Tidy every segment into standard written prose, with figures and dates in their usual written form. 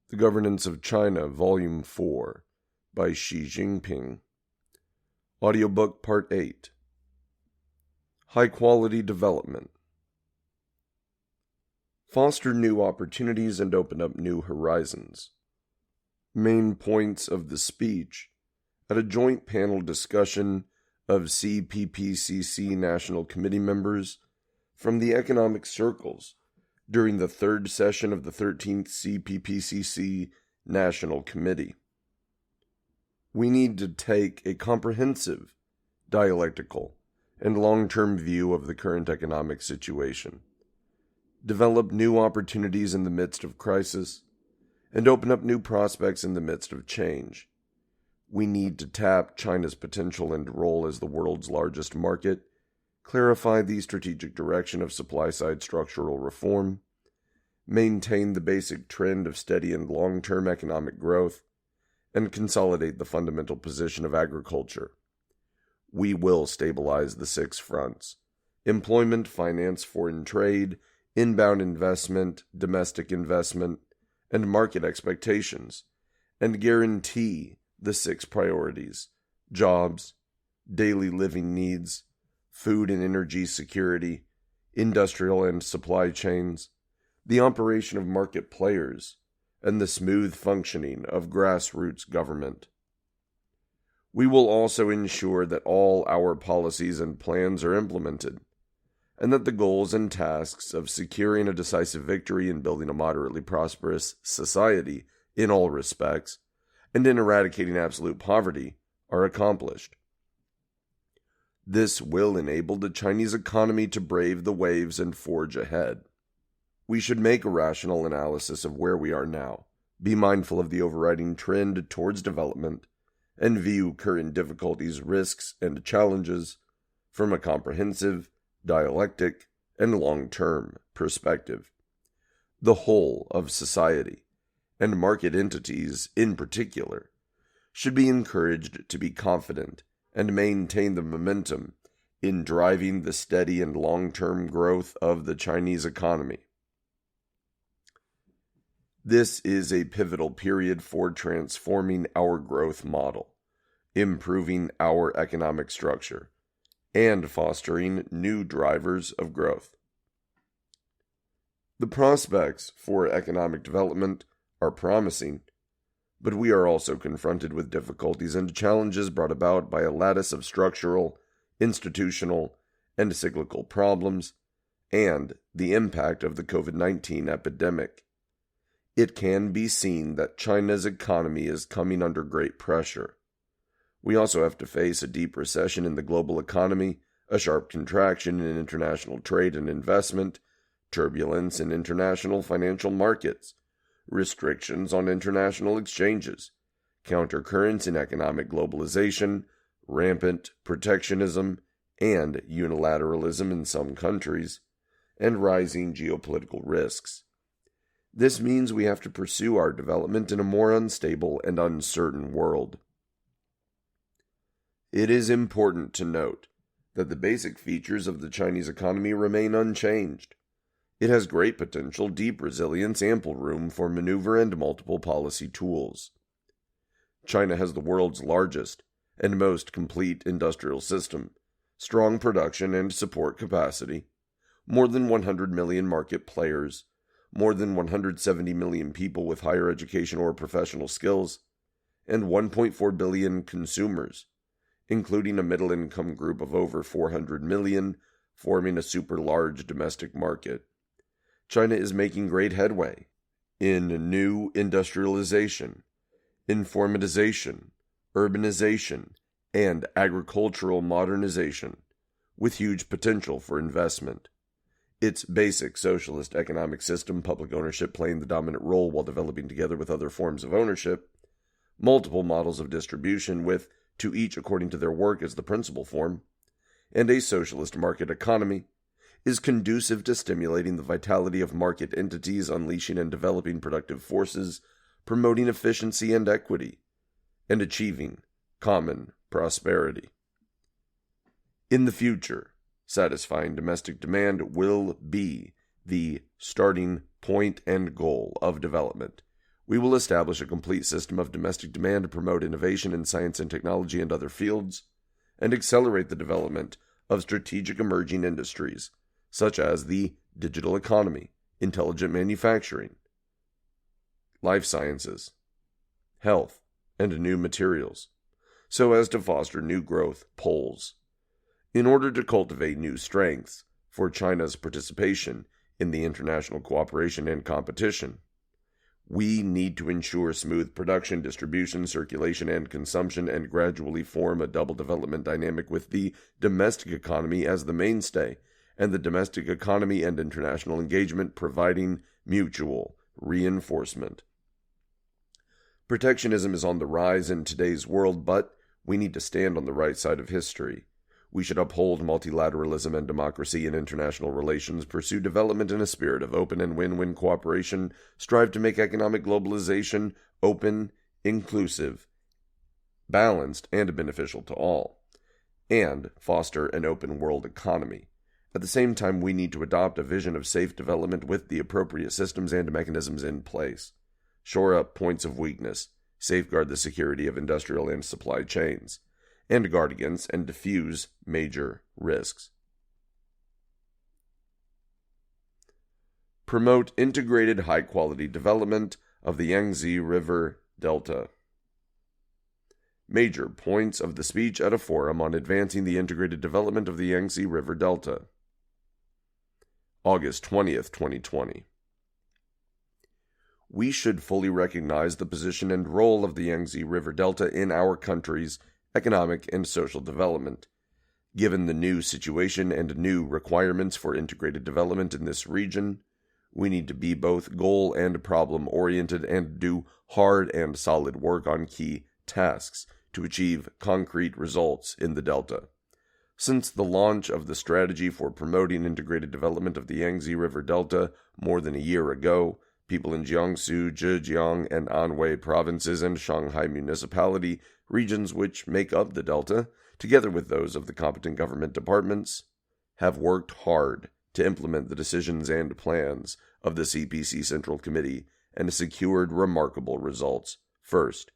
The Governance of China, Volume 4, by Xi Jinping. Audiobook Part 8. High-Quality Development. Foster new opportunities and open up new horizons. Main points of the speech at a joint panel discussion of CPPCC National Committee members from the economic circles during the third session of the 13th CPPCC National Committee. We need to take a comprehensive, dialectical, and long-term view of the current economic situation, develop new opportunities in the midst of crisis, and open up new prospects in the midst of change. We need to tap China's potential and role as the world's largest market, clarify the strategic direction of supply-side structural reform, maintain the basic trend of steady and long-term economic growth, and consolidate the fundamental position of agriculture. We will stabilize the 6 fronts: employment, finance, foreign trade, inbound investment, domestic investment, and market expectations, and guarantee the 6 priorities: jobs, daily living needs, food and energy security, industrial and supply chains, the operation of market players, and the smooth functioning of grassroots government. We will also ensure that all our policies and plans are implemented, and that the goals and tasks of securing a decisive victory in building a moderately prosperous society in all respects, and in eradicating absolute poverty, are accomplished. This will enable the Chinese economy to brave the waves and forge ahead. We should make a rational analysis of where we are now, be mindful of the overriding trend towards development, and view current difficulties, risks, and challenges from a comprehensive, dialectic, and long-term perspective. The whole of society, and market entities in particular, should be encouraged to be confident and maintain the momentum in driving the steady and long-term growth of the Chinese economy. This is a pivotal period for transforming our growth model, improving our economic structure, and fostering new drivers of growth. The prospects for economic development are promising, but we are also confronted with difficulties and challenges brought about by a lattice of structural, institutional, and cyclical problems, and the impact of the COVID-19 epidemic. It can be seen that China's economy is coming under great pressure. We also have to face a deep recession in the global economy, a sharp contraction in international trade and investment, turbulence in international financial markets, restrictions on international exchanges, countercurrents in economic globalization, rampant protectionism and unilateralism in some countries, and rising geopolitical risks. This means we have to pursue our development in a more unstable and uncertain world. It is important to note that the basic features of the Chinese economy remain unchanged. It has great potential, deep resilience, ample room for maneuver, and multiple policy tools. China has the world's largest and most complete industrial system, strong production and support capacity, more than 100 million market players, more than 170 million people with higher education or professional skills, and 1.4 billion consumers, including a middle-income group of over 400 million, forming a super-large domestic market. China is making great headway in new industrialization, informatization, urbanization, and agricultural modernization, with huge potential for investment. Its basic socialist economic system, public ownership playing the dominant role while developing together with other forms of ownership, multiple models of distribution with, to each according to their work as the principal form, and a socialist market economy, is conducive to stimulating the vitality of market entities, unleashing and developing productive forces, promoting efficiency and equity, and achieving common prosperity. In the future, satisfying domestic demand will be the starting point and goal of development, We will establish a complete system of domestic demand to promote innovation in science and technology and other fields, and accelerate the development of strategic emerging industries, such as the digital economy, intelligent manufacturing, life sciences, health, and new materials, so as to foster new growth poles. In order to cultivate new strengths for China's participation in the international cooperation and competition, we need to ensure smooth production, distribution, circulation, and consumption, and gradually form a double development dynamic with the domestic economy as the mainstay, and the domestic economy and international engagement providing mutual reinforcement. Protectionism is on the rise in today's world, but we need to stand on the right side of history. We should uphold multilateralism and democracy in international relations, pursue development in a spirit of open and win-win cooperation, strive to make economic globalization open, inclusive, balanced, and beneficial to all, and foster an open world economy. At the same time, we need to adopt a vision of safe development with the appropriate systems and mechanisms in place. Shore up points of weakness, safeguard the security of industrial and supply chains, and guard against and diffuse major risks. Promote integrated high-quality development of the Yangtze River Delta. Major points of the speech at a forum on advancing the integrated development of the Yangtze River Delta. August 20th, 2020. We should fully recognize the position and role of the Yangtze River Delta in our country's economic and social development. Given the new situation and new requirements for integrated development in this region, we need to be both goal and problem-oriented and do hard and solid work on key tasks to achieve concrete results in the Delta. Since the launch of the strategy for promoting integrated development of the Yangtze River Delta more than a year ago, people in Jiangsu, Zhejiang, and Anhui provinces and Shanghai municipality, regions which make up the Delta, together with those of the competent government departments, have worked hard to implement the decisions and plans of the CPC Central Committee and secured remarkable results. First,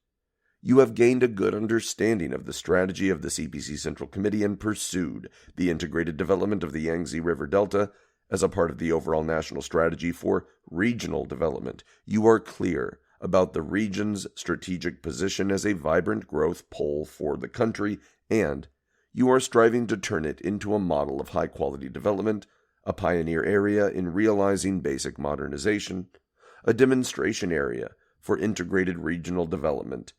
you have gained a good understanding of the strategy of the CPC Central Committee and pursued the integrated development of the Yangtze River Delta as a part of the overall national strategy for regional development. You are clear about the region's strategic position as a vibrant growth pole for the country, and you are striving to turn it into a model of high-quality development, a pioneer area in realizing basic modernization, a demonstration area for integrated regional development,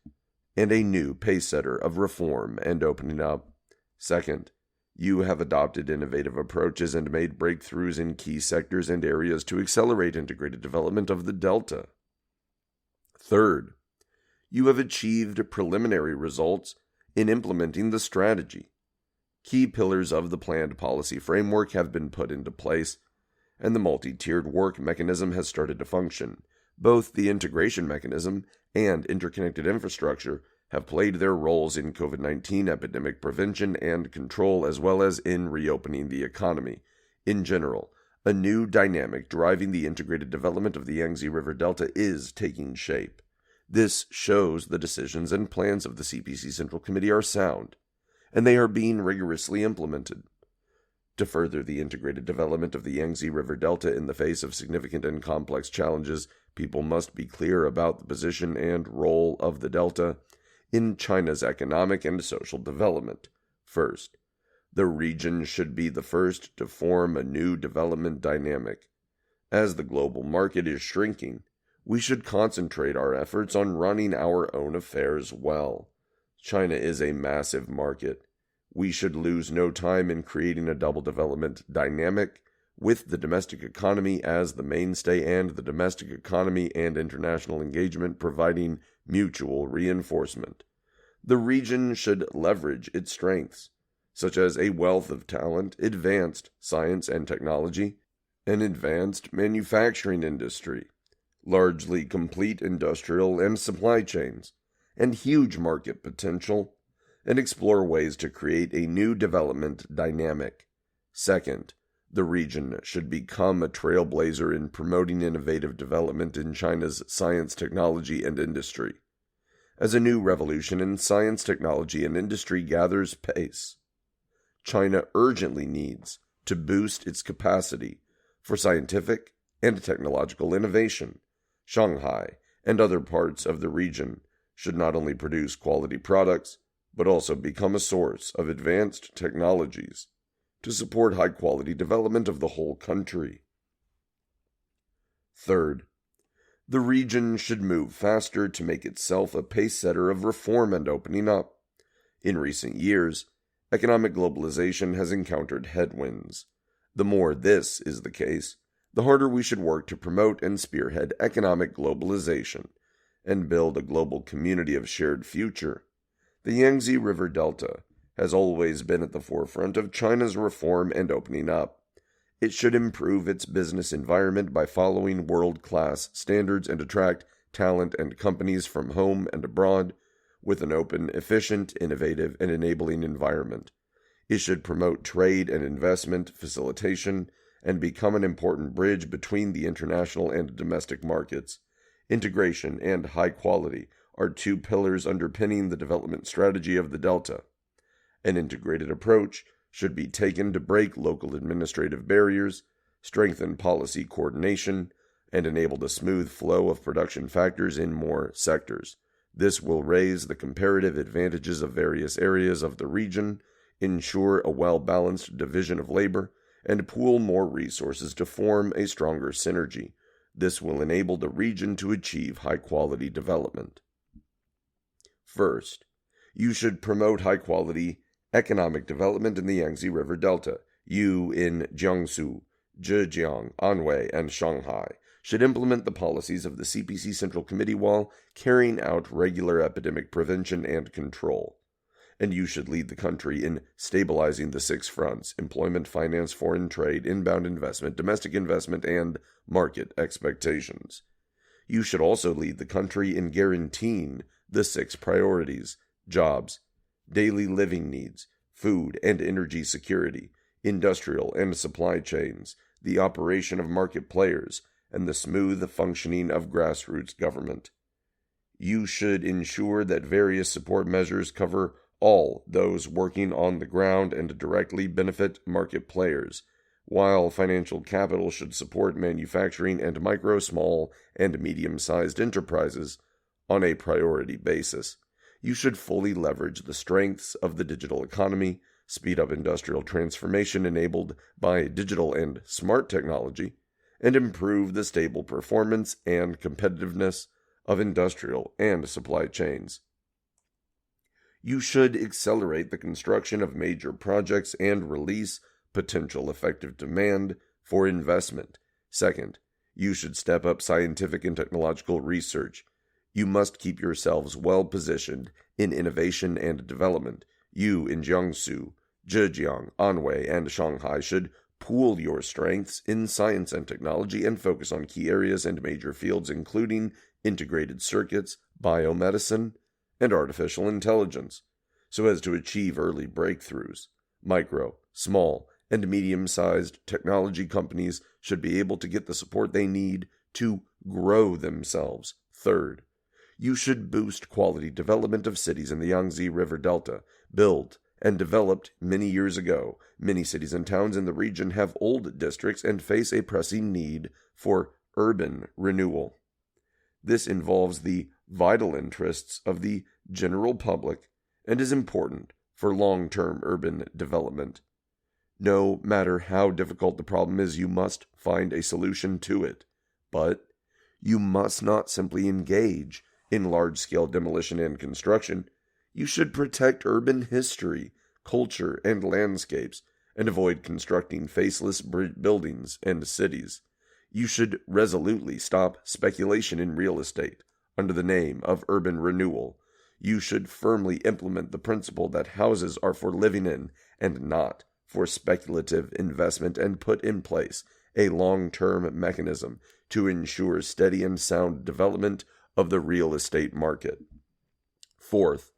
and a new pacesetter of reform and opening up. Second, you have adopted innovative approaches and made breakthroughs in key sectors and areas to accelerate integrated development of the Delta. Third, you have achieved preliminary results in implementing the strategy. Key pillars of the planned policy framework have been put into place, and the multi-tiered work mechanism has started to function. Both the integration mechanism and interconnected infrastructure have played their roles in COVID-19 epidemic prevention and control, as well as in reopening the economy. In general, a new dynamic driving the integrated development of the Yangtze River Delta is taking shape. This shows the decisions and plans of the CPC Central Committee are sound, and they are being rigorously implemented. To further the integrated development of the Yangtze River Delta in the face of significant and complex challenges, people must be clear about the position and role of the Delta in China's economic and social development. First, the region should be the first to form a new development dynamic. As the global market is shrinking, we should concentrate our efforts on running our own affairs well. China is a massive market. We should lose no time in creating a double development dynamic with the domestic economy as the mainstay and the domestic economy and international engagement providing mutual reinforcement. The region should leverage its strengths, such as a wealth of talent, advanced science and technology, an advanced manufacturing industry, largely complete industrial and supply chains, and huge market potential, and explore ways to create a new development dynamic. Second, The region should become a trailblazer in promoting innovative development in China's science, technology, and industry. As a new revolution in science, technology, and industry gathers pace, China urgently needs to boost its capacity for scientific and technological innovation. Shanghai and other parts of the region should not only produce quality products, but also become a source of advanced technologies to support high-quality development of the whole country. Third, the region should move faster to make itself a pace-setter of reform and opening up. In recent years, economic globalization has encountered headwinds. The more this is the case, the harder we should work to promote and spearhead economic globalization and build a global community of shared future. The Yangtze River Delta has always been at the forefront of China's reform and opening up. It should improve its business environment by following world-class standards and attract talent and companies from home and abroad with an open, efficient, innovative, and enabling environment. It should promote trade and investment facilitation and become an important bridge between the international and domestic markets. Integration and high quality are two pillars underpinning the development strategy of the Delta. An integrated approach should be taken to break local administrative barriers, strengthen policy coordination, and enable the smooth flow of production factors in more sectors. This will raise the comparative advantages of various areas of the region, ensure a well-balanced division of labor, and pool more resources to form a stronger synergy. This will enable the region to achieve high-quality development. First, you should promote high-quality economic development in the Yangtze River Delta. You in Jiangsu, Zhejiang, Anhui, and Shanghai should implement the policies of the CPC Central Committee while carrying out regular epidemic prevention and control. And you should lead the country in stabilizing the 6 fronts: employment, finance, foreign trade, inbound investment, domestic investment, and market expectations. You should also lead the country in guaranteeing the 6 priorities: jobs, daily living needs, food and energy security, industrial and supply chains, the operation of market players, and the smooth functioning of grassroots government. You should ensure that various support measures cover all those working on the ground and directly benefit market players, while financial capital should support manufacturing and micro, small, and medium-sized enterprises on a priority basis. You should fully leverage the strengths of the digital economy, speed up industrial transformation enabled by digital and smart technology, and improve the stable performance and competitiveness of industrial and supply chains. You should accelerate the construction of major projects and release potential effective demand for investment. Second, you should step up scientific and technological research. You must keep yourselves well positioned in innovation and development. You in Jiangsu, Zhejiang, Anhui, and Shanghai should pool your strengths in science and technology and focus on key areas and major fields including integrated circuits, biomedicine, and artificial intelligence, so as to achieve early breakthroughs. Micro, small, and medium-sized technology companies should be able to get the support they need to grow themselves. Third, you should boost quality development of cities in the Yangtze River Delta. Built and developed many years ago, many cities and towns in the region have old districts and face a pressing need for urban renewal. This involves the vital interests of the general public and is important for long-term urban development. No matter how difficult the problem is, you must find a solution to it. But you must not simply engage in large-scale demolition and construction. You should protect urban history, culture, and landscapes, and avoid constructing faceless buildings and cities. You should resolutely stop speculation in real estate under the name of urban renewal. You should firmly implement the principle that houses are for living in and not for speculative investment, and put in place a long-term mechanism to ensure steady and sound development of the real estate market. Fourth,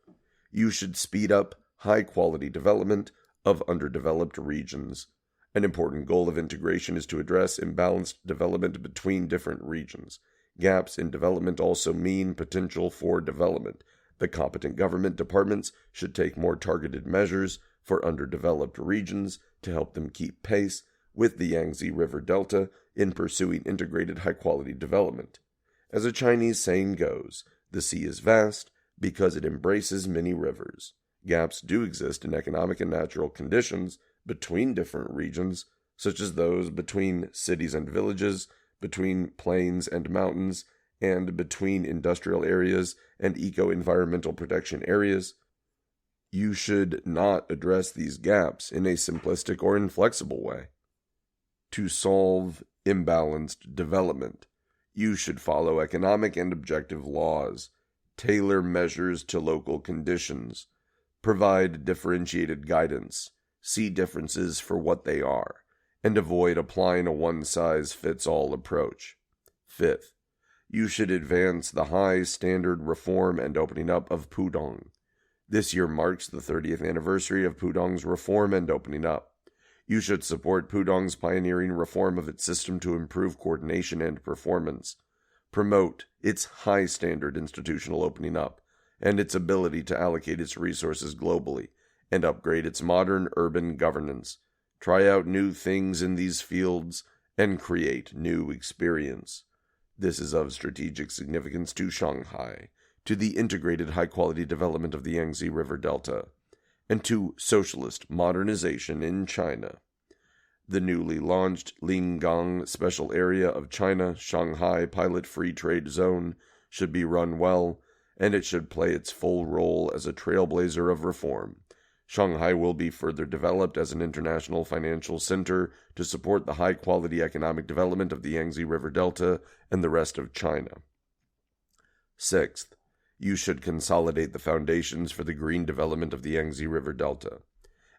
you should speed up high-quality development of underdeveloped regions. An important goal of integration is to address imbalanced development between different regions. Gaps in development also mean potential for development. The competent government departments should take more targeted measures for underdeveloped regions to help them keep pace with the Yangtze River Delta in pursuing integrated high-quality development. As a Chinese saying goes, the sea is vast because it embraces many rivers. Gaps do exist in economic and natural conditions between different regions, such as those between cities and villages, between plains and mountains, and between industrial areas and eco-environmental protection areas. You should not address these gaps in a simplistic or inflexible way. To solve imbalanced development, you should follow economic and objective laws, tailor measures to local conditions, provide differentiated guidance, see differences for what they are, and avoid applying a one-size-fits-all approach. Fifth, you should advance the high-standard reform and opening up of Pudong. This year marks the 30th anniversary of Pudong's reform and opening up. You should support Pudong's pioneering reform of its system to improve coordination and performance, promote its high-standard institutional opening up, and its ability to allocate its resources globally, and upgrade its modern urban governance, try out new things in these fields, and create new experience. This is of strategic significance to Shanghai, to the integrated high-quality development of the Yangtze River Delta, and to socialist modernization in China. The newly launched Lingang Special Area of China Shanghai Pilot Free Trade Zone should be run well, and it should play its full role as a trailblazer of reform. Shanghai will be further developed as an international financial center to support the high-quality economic development of the Yangtze River Delta and the rest of China. Sixth, you should consolidate the foundations for the green development of the Yangtze River Delta.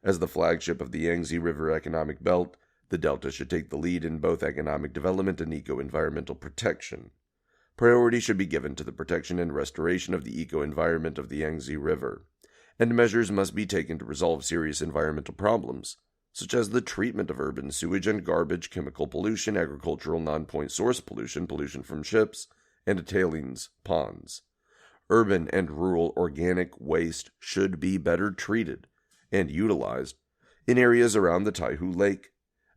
As the flagship of the Yangtze River Economic Belt, the Delta should take the lead in both economic development and eco-environmental protection. Priority should be given to the protection and restoration of the eco-environment of the Yangtze River, and measures must be taken to resolve serious environmental problems, such as the treatment of urban sewage and garbage, chemical pollution, agricultural non-point source pollution, pollution from ships, and tailings ponds. Urban and rural organic waste should be better treated and utilized in areas around the Taihu Lake,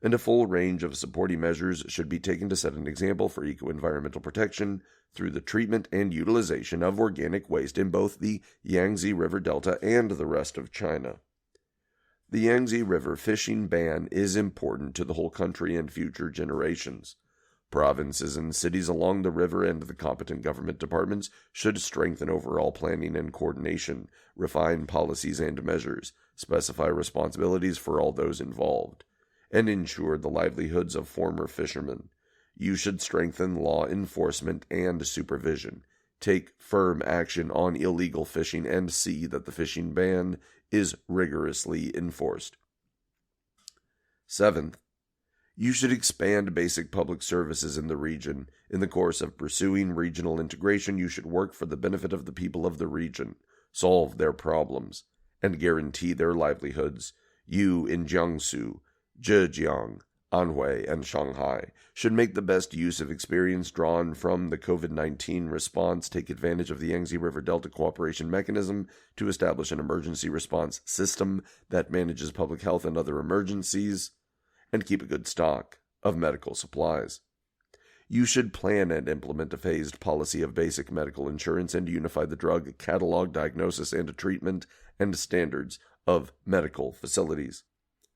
and a full range of supporting measures should be taken to set an example for eco-environmental protection through the treatment and utilization of organic waste in both the Yangtze River Delta and the rest of China. The Yangtze River fishing ban is important to the whole country and future generations. Provinces and cities along the river and the competent government departments should strengthen overall planning and coordination, refine policies and measures, specify responsibilities for all those involved, and ensure the livelihoods of former fishermen. You should strengthen law enforcement and supervision, take firm action on illegal fishing, and see that the fishing ban is rigorously enforced. Seventh, you should expand basic public services in the region. In the course of pursuing regional integration, you should work for the benefit of the people of the region, solve their problems, and guarantee their livelihoods. You in Jiangsu, Zhejiang, Anhui, and Shanghai should make the best use of experience drawn from the COVID-19 response, take advantage of the Yangtze River Delta Cooperation Mechanism to establish an emergency response system that manages public health and other emergencies, and keep a good stock of medical supplies. You should plan and implement a phased policy of basic medical insurance and unify the drug catalog, diagnosis and treatment, and standards of medical facilities.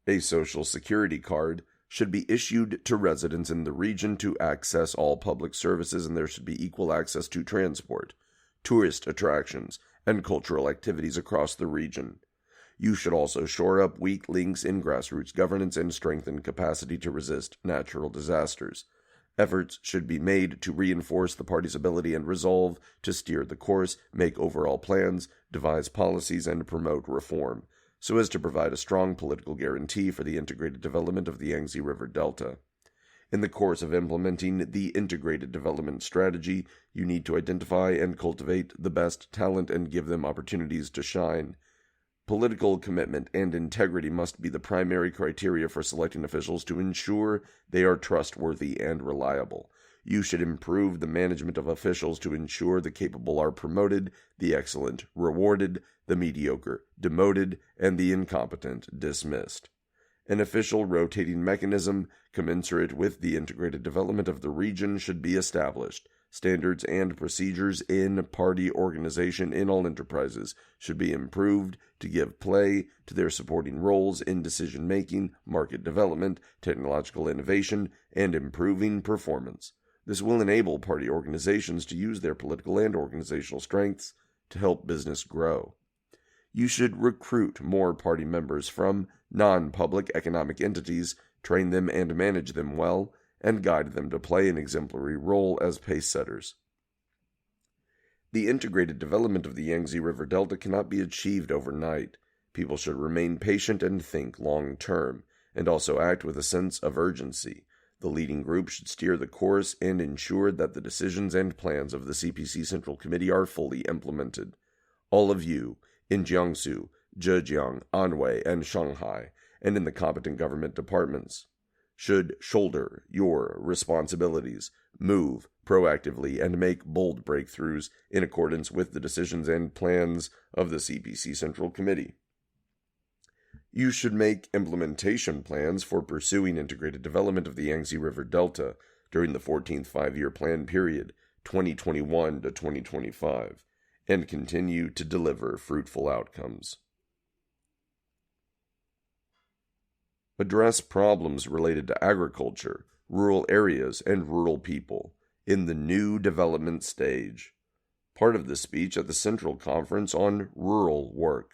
A social security card should be issued to residents in the region to access all public services, and there should be equal access to transport, tourist attractions, and cultural activities across the region. You should also shore up weak links in grassroots governance and strengthen capacity to resist natural disasters. Efforts should be made to reinforce the party's ability and resolve to steer the course, make overall plans, devise policies, and promote reform, so as to provide a strong political guarantee for the integrated development of the Yangtze River Delta. In the course of implementing the integrated development strategy, you need to identify and cultivate the best talent and give them opportunities to shine. Political commitment and integrity must be the primary criteria for selecting officials to ensure they are trustworthy and reliable. You should improve the management of officials to ensure the capable are promoted, the excellent rewarded, the mediocre demoted, and the incompetent dismissed. An official rotating mechanism commensurate with the integrated development of the region should be established. Standards and procedures in party organization in all enterprises should be improved to give play to their supporting roles in decision-making, market development, technological innovation, and improving performance. This will enable party organizations to use their political and organizational strengths to help business grow. You should recruit more party members from non-public economic entities, train them and manage them well, and guide them to play an exemplary role as pace-setters. The integrated development of the Yangtze River Delta cannot be achieved overnight. People should remain patient and think long-term, and also act with a sense of urgency. The leading group should steer the course and ensure that the decisions and plans of the CPC Central Committee are fully implemented. All of you, in Jiangsu, Zhejiang, Anhui, and Shanghai, and in the competent government departments, should shoulder your responsibilities, move proactively, and make bold breakthroughs in accordance with the decisions and plans of the CPC Central Committee. You should make implementation plans for pursuing integrated development of the Yangtze River Delta during the 14th five-year plan period, 2021 to 2025, and continue to deliver fruitful outcomes. Address problems related to agriculture, rural areas, and rural people in the new development stage. Part of the speech at the Central Conference on Rural Work,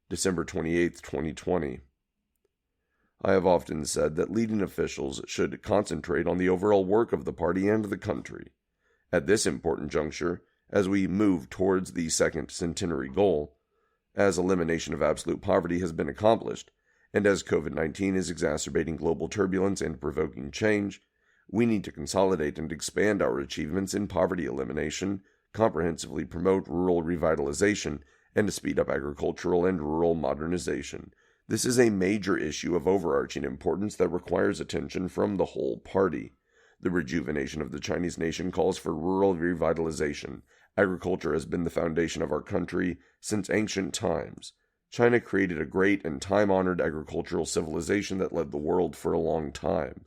December 28, 2020. I have often said that leading officials should concentrate on the overall work of the party and the country. At this important juncture, as we move towards the second centenary goal, as elimination of absolute poverty has been accomplished, and as COVID-19 is exacerbating global turbulence and provoking change, we need to consolidate and expand our achievements in poverty elimination, comprehensively promote rural revitalization, and to speed up agricultural and rural modernization. This is a major issue of overarching importance that requires attention from the whole party. The rejuvenation of the Chinese nation calls for rural revitalization. Agriculture has been the foundation of our country since ancient times. China created a great and time-honored agricultural civilization that led the world for a long time.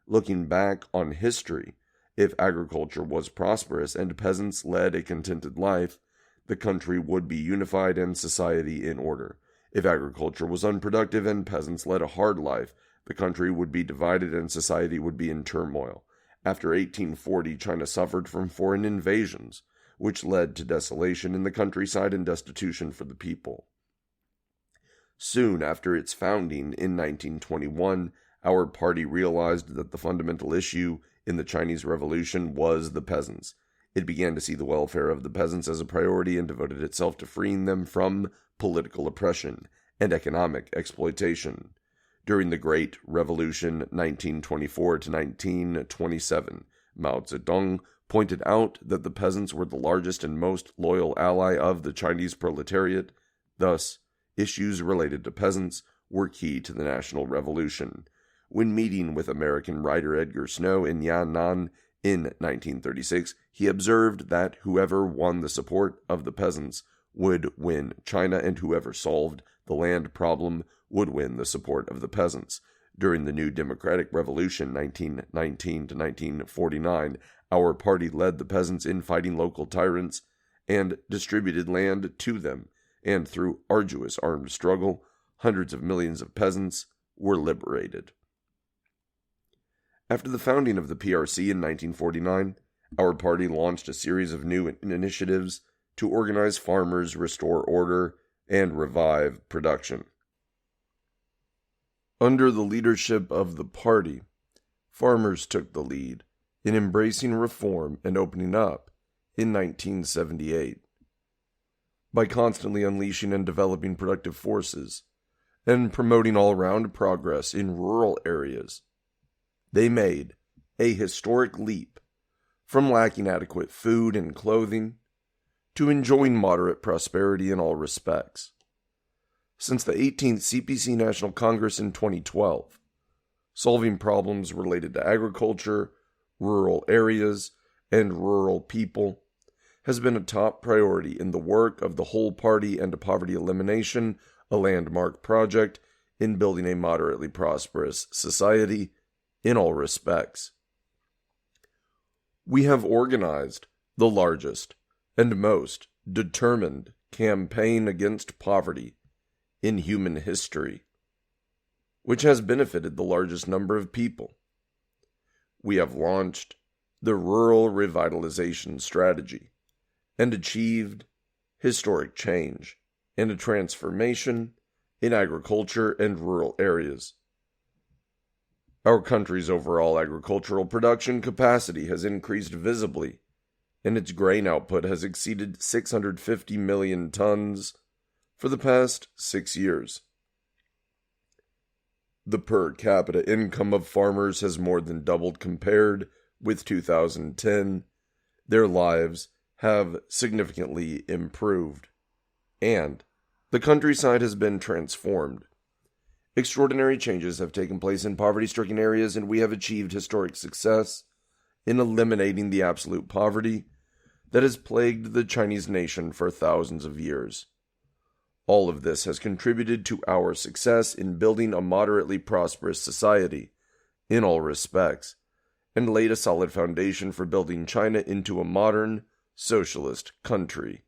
Looking back on history, if agriculture was prosperous and peasants led a contented life, the country would be unified and society in order. If agriculture was unproductive and peasants led a hard life, the country would be divided and society would be in turmoil. After 1840, China suffered from foreign invasions, which led to desolation in the countryside and destitution for the people. Soon after its founding in 1921, our party realized that the fundamental issue in the Chinese Revolution was the peasants. It began to see the welfare of the peasants as a priority and devoted itself to freeing them from political oppression and economic exploitation. During the Great Revolution 1924 to 1927, Mao Zedong pointed out that the peasants were the largest and most loyal ally of the Chinese proletariat. Thus, issues related to peasants were key to the national revolution. When meeting with American writer Edgar Snow in Yan'an in 1936, he observed that whoever won the support of the peasants would win China, and whoever solved the land problem would win the support of the peasants. During the New Democratic Revolution 1919 to 1949, our party led the peasants in fighting local tyrants and distributed land to them, and through arduous armed struggle, hundreds of millions of peasants were liberated. After the founding of the PRC in 1949, our party launched a series of new initiatives to organize farmers, restore order, and revive production. Under the leadership of the party, farmers took the lead in embracing reform and opening up in 1978. By constantly unleashing and developing productive forces and promoting all-round progress in rural areas, they made a historic leap from lacking adequate food and clothing to enjoying moderate prosperity in all respects. since the 18th CPC National Congress in 2012. Solving problems related to agriculture, rural areas, and rural people has been a top priority in the work of the Whole Party and Poverty Elimination, a landmark project in building a moderately prosperous society in all respects. We have organized the largest and most determined campaign against poverty in human history, which has benefited the largest number of people. We have launched the Rural Revitalization Strategy and achieved historic change and a transformation in agriculture and rural areas. Our country's overall agricultural production capacity has increased visibly, and its grain output has exceeded 650 million tons for the past 6 years. The per capita income of farmers has more than doubled compared with 2010. Their lives have significantly improved, and the countryside has been transformed. Extraordinary changes have taken place in poverty-stricken areas, and we have achieved historic success in eliminating the absolute poverty that has plagued the Chinese nation for thousands of years. All of this has contributed to our success in building a moderately prosperous society in all respects, and laid a solid foundation for building China into a modern, socialist country.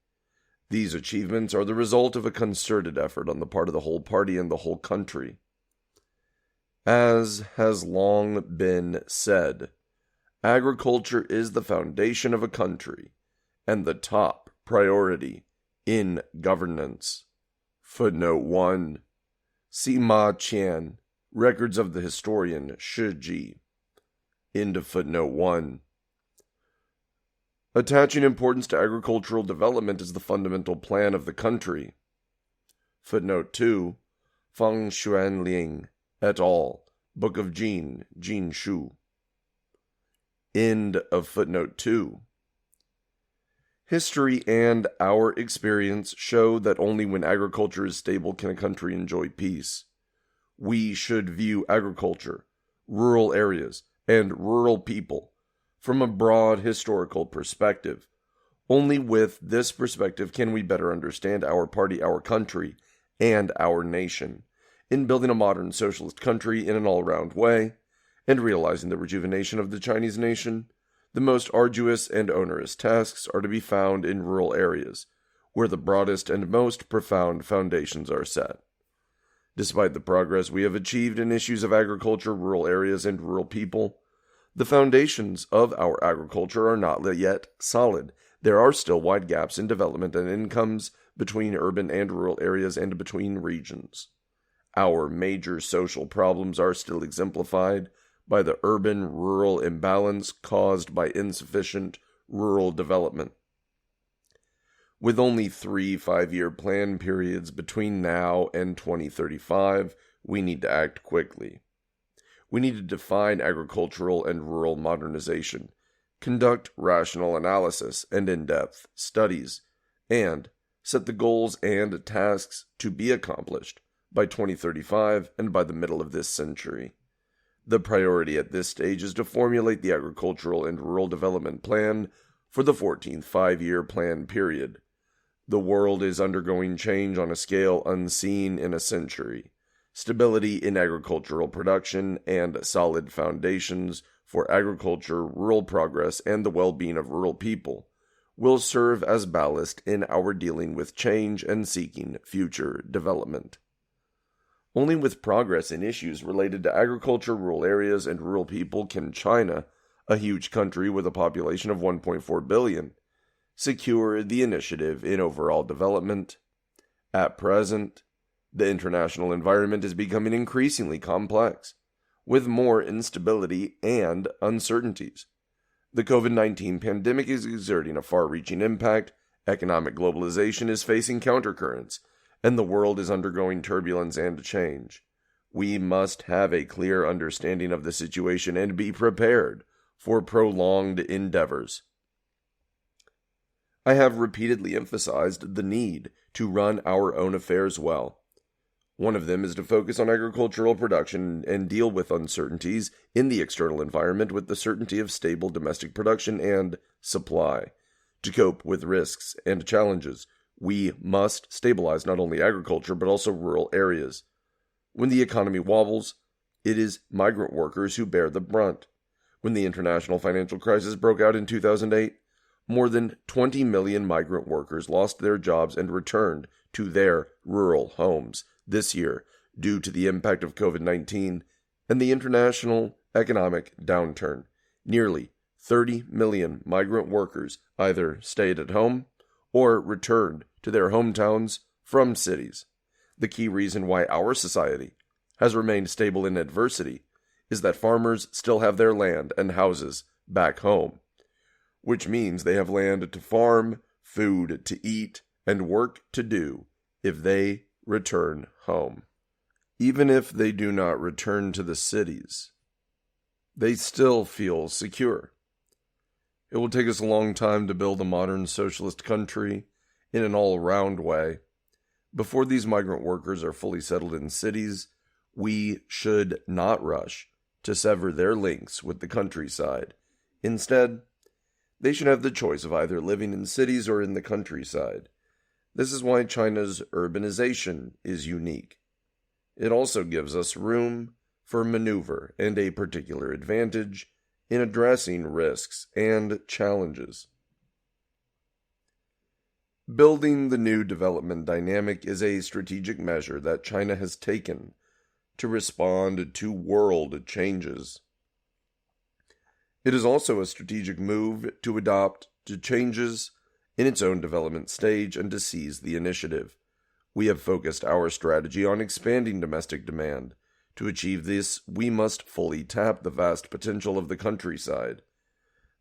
These achievements are the result of a concerted effort on the part of the whole party and the whole country. As has long been said, agriculture is the foundation of a country and the top priority in governance. Footnote 1. See Ma Qian, Records of the Historian Shi Ji. End of footnote 1. Attaching importance to agricultural development is the fundamental plan of the country. Footnote 2. Fang Xuanling et al., Book of Jin, Jin Shu. End of footnote 2. History and our experience show that only when agriculture is stable can a country enjoy peace. We should view agriculture, rural areas, and rural people from a broad historical perspective. Only with this perspective can we better understand our party, our country, and our nation in building a modern socialist country in an all-round way and realizing the rejuvenation of the Chinese nation. The most arduous and onerous tasks are to be found in rural areas, where the broadest and most profound foundations are set. Despite the progress we have achieved in issues of agriculture, rural areas, and rural people, the foundations of our agriculture are not yet solid. There are still wide gaps in development and incomes between urban and rural areas and between regions. Our major social problems are still exemplified by the urban-rural imbalance caused by insufficient rural development. With only 3 5-year plan periods between now and 2035, we need to act quickly. We need to define agricultural and rural modernization, conduct rational analysis and in-depth studies, and set the goals and tasks to be accomplished by 2035 and by the middle of this century. The priority at this stage is to formulate the agricultural and rural development plan for the 14th 5-year plan period. The world is undergoing change on a scale unseen in a century. Stability in agricultural production and solid foundations for agriculture, rural progress, and the well-being of rural people will serve as ballast in our dealing with change and seeking future development. Only with progress in issues related to agriculture, rural areas, and rural people can China, a huge country with a population of 1.4 billion, secure the initiative in overall development. At present, the international environment is becoming increasingly complex, with more instability and uncertainties. The COVID-19 pandemic is exerting a far-reaching impact, economic globalization is facing countercurrents, and the world is undergoing turbulence and change. We must have a clear understanding of the situation and be prepared for prolonged endeavors. I have repeatedly emphasized the need to run our own affairs well. One of them is to focus on agricultural production and deal with uncertainties in the external environment with the certainty of stable domestic production and supply. To cope with risks and challenges, we must stabilize not only agriculture but also rural areas. When the economy wobbles, it is migrant workers who bear the brunt. When the international financial crisis broke out in 2008, more than 20 million migrant workers lost their jobs and returned to their rural homes this year due to the impact of COVID-19 and the international economic downturn. Nearly 30 million migrant workers either stayed at home or returned to their hometowns from cities. The key reason why our society has remained stable in adversity is that farmers still have their land and houses back home, which means they have land to farm, food to eat, and work to do if they return home. Even if they do not return to the cities, they still feel secure. It will take us a long time to build a modern socialist country in an all-around way. Before these migrant workers are fully settled in cities, we should not rush to sever their links with the countryside. Instead, they should have the choice of either living in cities or in the countryside. This is why China's urbanization is unique. It also gives us room for maneuver and a particular advantage in addressing risks and challenges. Building the new development dynamic is a strategic measure that China has taken to respond to world changes. It is also a strategic move to adapt to changes in its own development stage and to seize the initiative. We have focused our strategy on expanding domestic demand. To achieve this, we must fully tap the vast potential of the countryside.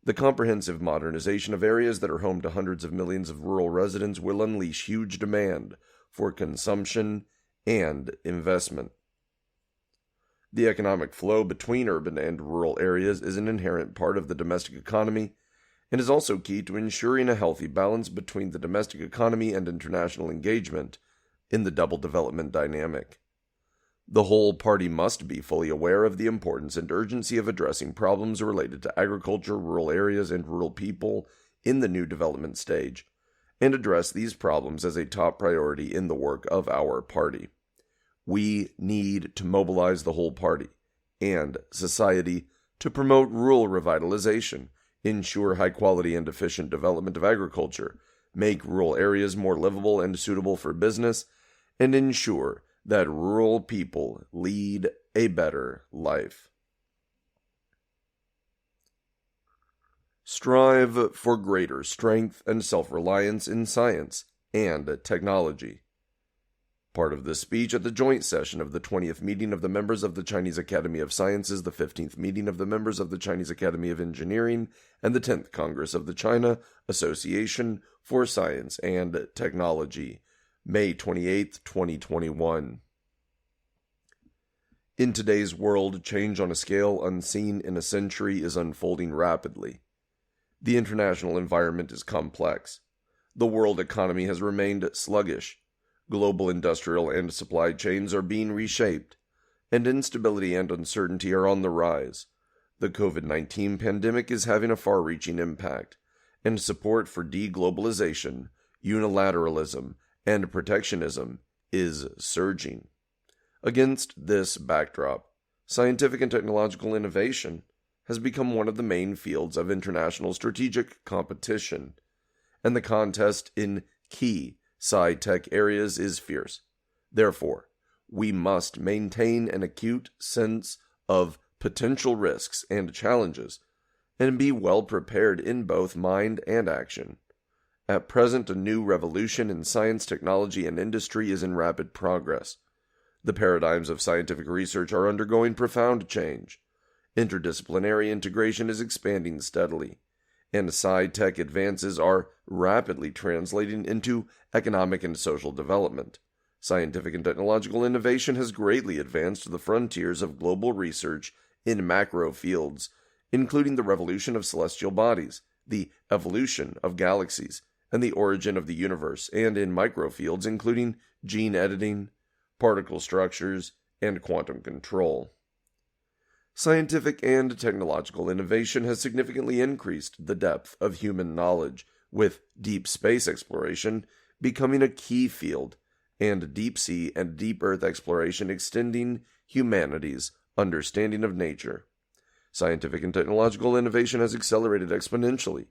The comprehensive modernization of areas that are home to hundreds of millions of rural residents will unleash huge demand for consumption and investment. The economic flow between urban and rural areas is an inherent part of the domestic economy and is also key to ensuring a healthy balance between the domestic economy and international engagement in the double development dynamic. The whole party must be fully aware of the importance and urgency of addressing problems related to agriculture, rural areas, and rural people in the new development stage, and address these problems as a top priority in the work of our party. We need to mobilize the whole party and society to promote rural revitalization, ensure high-quality and efficient development of agriculture, make rural areas more livable and suitable for business, and ensure that rural people lead a better life. Strive for greater strength and self-reliance in science and technology. Part of this speech at the joint session of the 20th meeting of the members of the Chinese Academy of Sciences, the 15th meeting of the members of the Chinese Academy of Engineering, and the 10th Congress of the China Association for Science and Technology, May 28, 2021. In today's world, change on a scale unseen in a century is unfolding rapidly. The international environment is complex. The world economy has remained sluggish. Global industrial and supply chains are being reshaped, and instability and uncertainty are on the rise. The COVID-19 pandemic is having a far-reaching impact, and support for deglobalization, unilateralism, and protectionism is surging. Against this backdrop, scientific and technological innovation has become one of the main fields of international strategic competition, and the contest in key sci-tech areas is fierce. Therefore, we must maintain an acute sense of potential risks and challenges, and be well prepared in both mind and action. At present, a new revolution in science, technology, and industry is in rapid progress. The paradigms of scientific research are undergoing profound change. Interdisciplinary integration is expanding steadily, and sci-tech advances are rapidly translating into economic and social development. Scientific and technological innovation has greatly advanced the frontiers of global research in macro fields, including the revolution of celestial bodies, the evolution of galaxies, and the origin of the universe, and in microfields including gene editing, particle structures, and quantum control. Scientific and technological innovation has significantly increased the depth of human knowledge, with deep space exploration becoming a key field, and deep sea and deep earth exploration extending humanity's understanding of nature. Scientific and technological innovation has accelerated exponentially,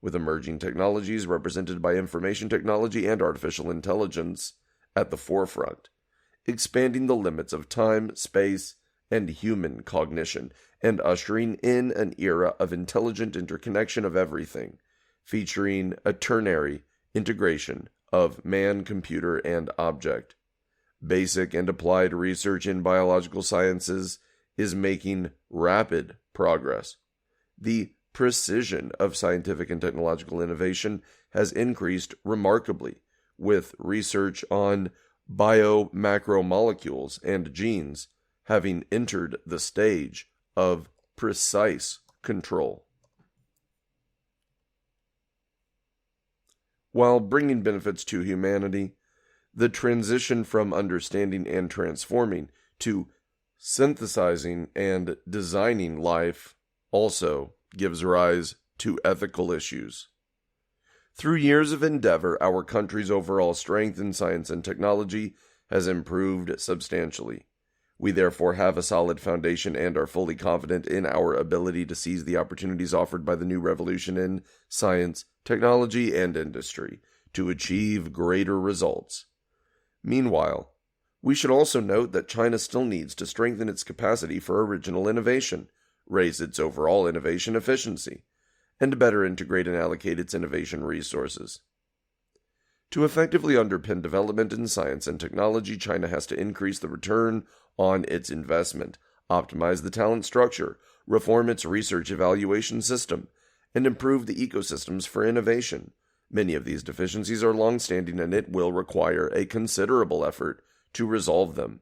with emerging technologies represented by information technology and artificial intelligence at the forefront, expanding the limits of time, space, and human cognition, and ushering in an era of intelligent interconnection of everything, featuring a ternary integration of man, computer, and object. Basic and applied research in biological sciences is making rapid progress. The precision of scientific and technological innovation has increased remarkably, with research on biomacromolecules and genes having entered the stage of precise control. While bringing benefits to humanity, the transition from understanding and transforming to synthesizing and designing life also gives rise to ethical issues. Through years of endeavor, our country's overall strength in science and technology has improved substantially. We therefore have a solid foundation and are fully confident in our ability to seize the opportunities offered by the new revolution in science, technology, and industry to achieve greater results. Meanwhile, we should also note that China still needs to strengthen its capacity for original innovation, raise its overall innovation efficiency, and better integrate and allocate its innovation resources. To effectively underpin development in science and technology, China has to increase the return on its investment, optimize the talent structure, reform its research evaluation system, and improve the ecosystems for innovation. Many of these deficiencies are long-standing, and it will require a considerable effort to resolve them.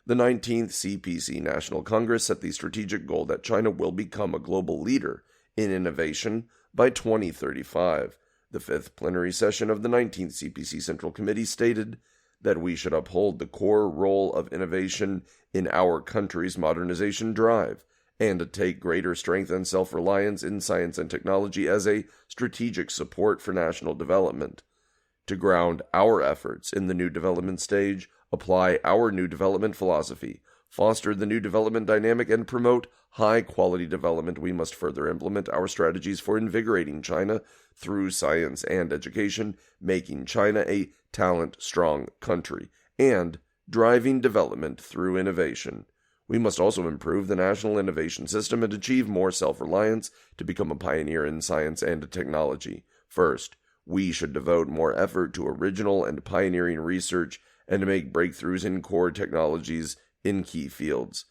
The 19th CPC National Congress set the strategic goal that China will become a global leader in innovation by 2035. The fifth plenary session of the 19th CPC Central Committee stated that we should uphold the core role of innovation in our country's modernization drive and take greater strength and self-reliance in science and technology as a strategic support for national development. To ground our efforts in the new development stage, apply our new development philosophy, foster the new development dynamic, and promote high-quality development, we must further implement our strategies for invigorating China through science and education, making China a talent-strong country, and driving development through innovation. We must also improve the national innovation system and achieve more self-reliance to become a pioneer in science and technology. First, we should devote more effort to original and pioneering research and make breakthroughs in core technologies in key fields.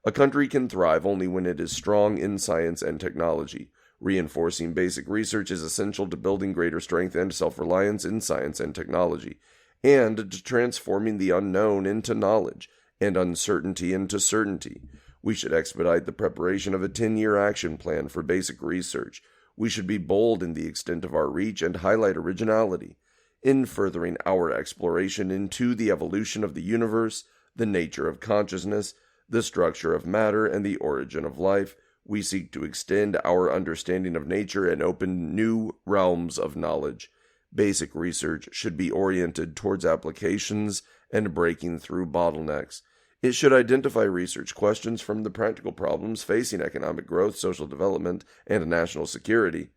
A country can thrive only when it is strong in science and technology. Reinforcing basic research is essential to building greater strength and self-reliance in science and technology, and to transforming the unknown into knowledge and uncertainty into certainty. We should expedite the preparation of a 10-year action plan for basic research. We should be bold in the extent of our reach and highlight originality. In furthering our exploration into the evolution of the universe, the nature of consciousness, the structure of matter, and the origin of life, we seek to extend our understanding of nature and open new realms of knowledge. Basic research should be oriented towards applications and breaking through bottlenecks. It should identify research questions from the practical problems facing economic growth, social development, and national security,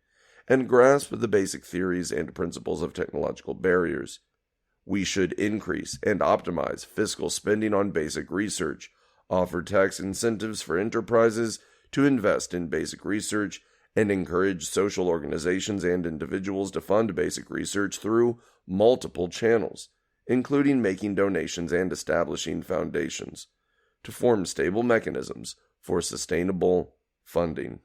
and grasp the basic theories and principles of technological barriers. We should increase and optimize fiscal spending on basic research, offer tax incentives for enterprises to invest in basic research, and encourage social organizations and individuals to fund basic research through multiple channels, including making donations and establishing foundations, to form stable mechanisms for sustainable funding.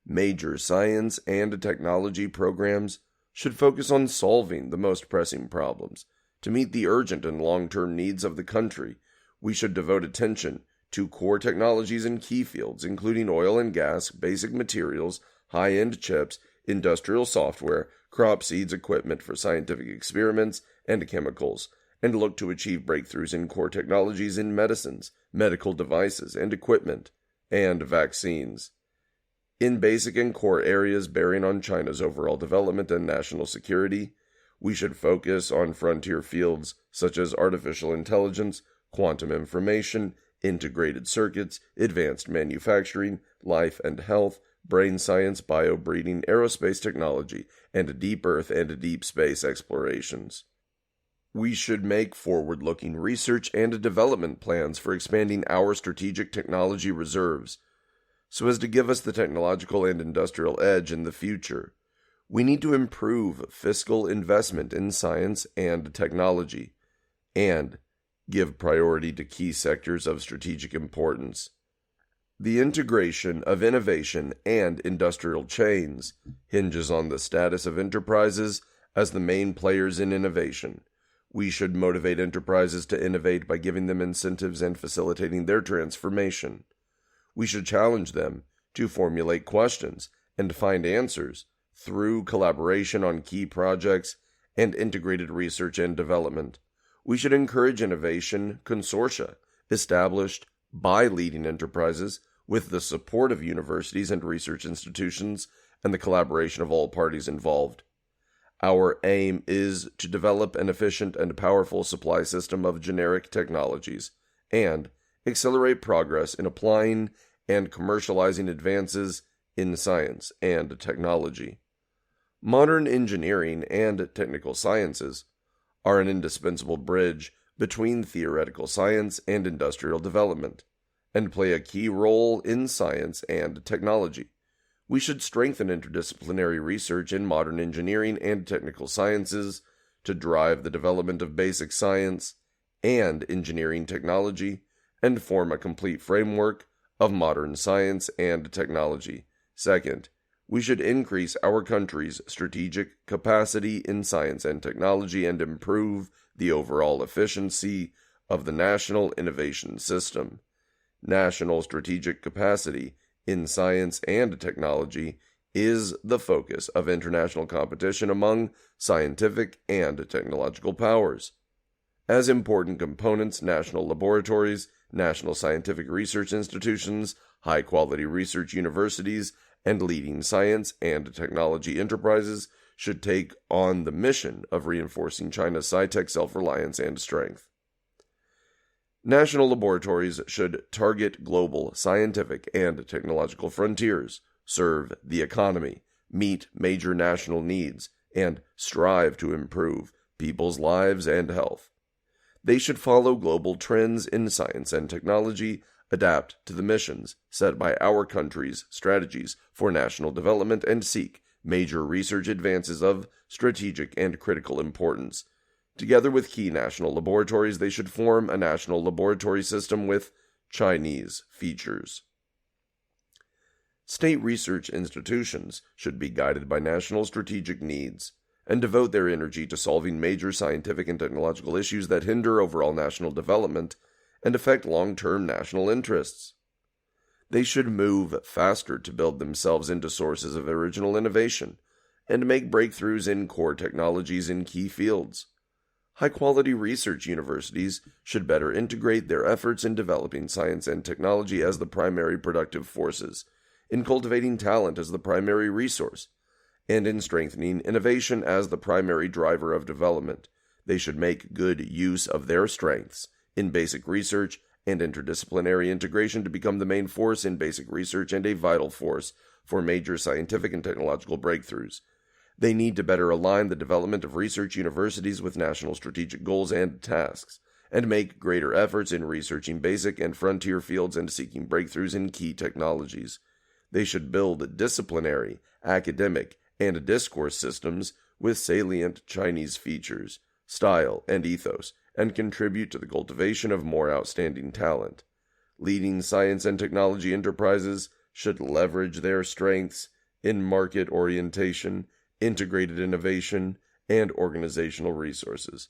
Major science and technology programs should focus on solving the most pressing problems. To meet the urgent and long-term needs of the country, we should devote attention to core technologies in key fields, including oil and gas, basic materials, high-end chips, industrial software, crop seeds, equipment for scientific experiments, and chemicals, and look to achieve breakthroughs in core technologies in medicines, medical devices and equipment, and vaccines. In basic and core areas bearing on China's overall development and national security, we should focus on frontier fields such as artificial intelligence, quantum information, integrated circuits, advanced manufacturing, life and health, brain science, biobreeding, aerospace technology, and deep earth and deep space explorations. We should make forward-looking research and development plans for expanding our strategic technology reserves, so as to give us the technological and industrial edge in the future. We need to improve fiscal investment in science and technology, and give priority to key sectors of strategic importance. The integration of innovation and industrial chains hinges on the status of enterprises as the main players in innovation. We should motivate enterprises to innovate by giving them incentives and facilitating their transformation. We should challenge them to formulate questions and find answers through collaboration on key projects and integrated research and development. We should encourage innovation consortia established by leading enterprises with the support of universities and research institutions and the collaboration of all parties involved. Our aim is to develop an efficient and powerful supply system of generic technologies and accelerate progress in applying and commercializing advances in science and technology. Modern engineering and technical sciences are an indispensable bridge between theoretical science and industrial development, and play a key role in science and technology. We should strengthen interdisciplinary research in modern engineering and technical sciences to drive the development of basic science and engineering technology and form a complete framework of modern science and technology. Second, we should increase our country's strategic capacity in science and technology and improve the overall efficiency of the national innovation system. National strategic capacity in science and technology is the focus of international competition among scientific and technological powers. As important components, national laboratories, national scientific research institutions, high-quality research universities, and leading science and technology enterprises should take on the mission of reinforcing China's sci-tech self-reliance and strength. National laboratories should target global scientific and technological frontiers, serve the economy, meet major national needs, and strive to improve people's lives and health. They should follow global trends in science and technology, adapt to the missions set by our country's strategies for national development, and seek major research advances of strategic and critical importance. Together with key national laboratories, they should form a national laboratory system with Chinese features. State research institutions should be guided by national strategic needs and devote their energy to solving major scientific and technological issues that hinder overall national development and affect long-term national interests. They should move faster to build themselves into sources of original innovation and make breakthroughs in core technologies in key fields. High-quality research universities should better integrate their efforts in developing science and technology as the primary productive forces, in cultivating talent as the primary resource, and in strengthening innovation as the primary driver of development. They should make good use of their strengths in basic research and interdisciplinary integration to become the main force in basic research and a vital force for major scientific and technological breakthroughs. They need to better align the development of research universities with national strategic goals and tasks, and make greater efforts in researching basic and frontier fields and seeking breakthroughs in key technologies. They should build disciplinary, academic, and discourse systems with salient Chinese features, style, and ethos, and contribute to the cultivation of more outstanding talent. Leading science and technology enterprises should leverage their strengths in market orientation, integrated innovation, and organizational resources.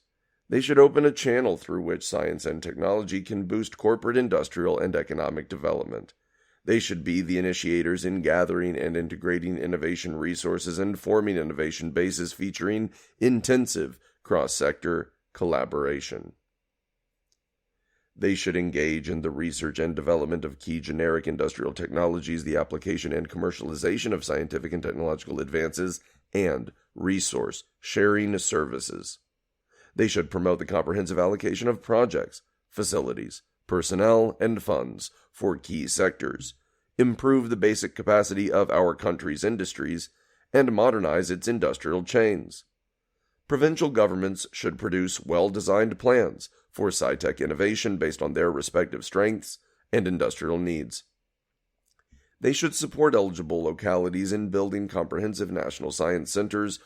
They should open a channel through which science and technology can boost corporate, industrial, and economic development. They should be the initiators in gathering and integrating innovation resources and forming innovation bases featuring intensive cross-sector collaboration. They should engage in the research and development of key generic industrial technologies, the application and commercialization of scientific and technological advances, and resource sharing services. They should promote the comprehensive allocation of projects, facilities, personnel, and funds for key sectors, improve the basic capacity of our country's industries, and modernize its industrial chains. Provincial governments should produce well-designed plans for sci-tech innovation based on their respective strengths and industrial needs. They should support eligible localities in building comprehensive national science centers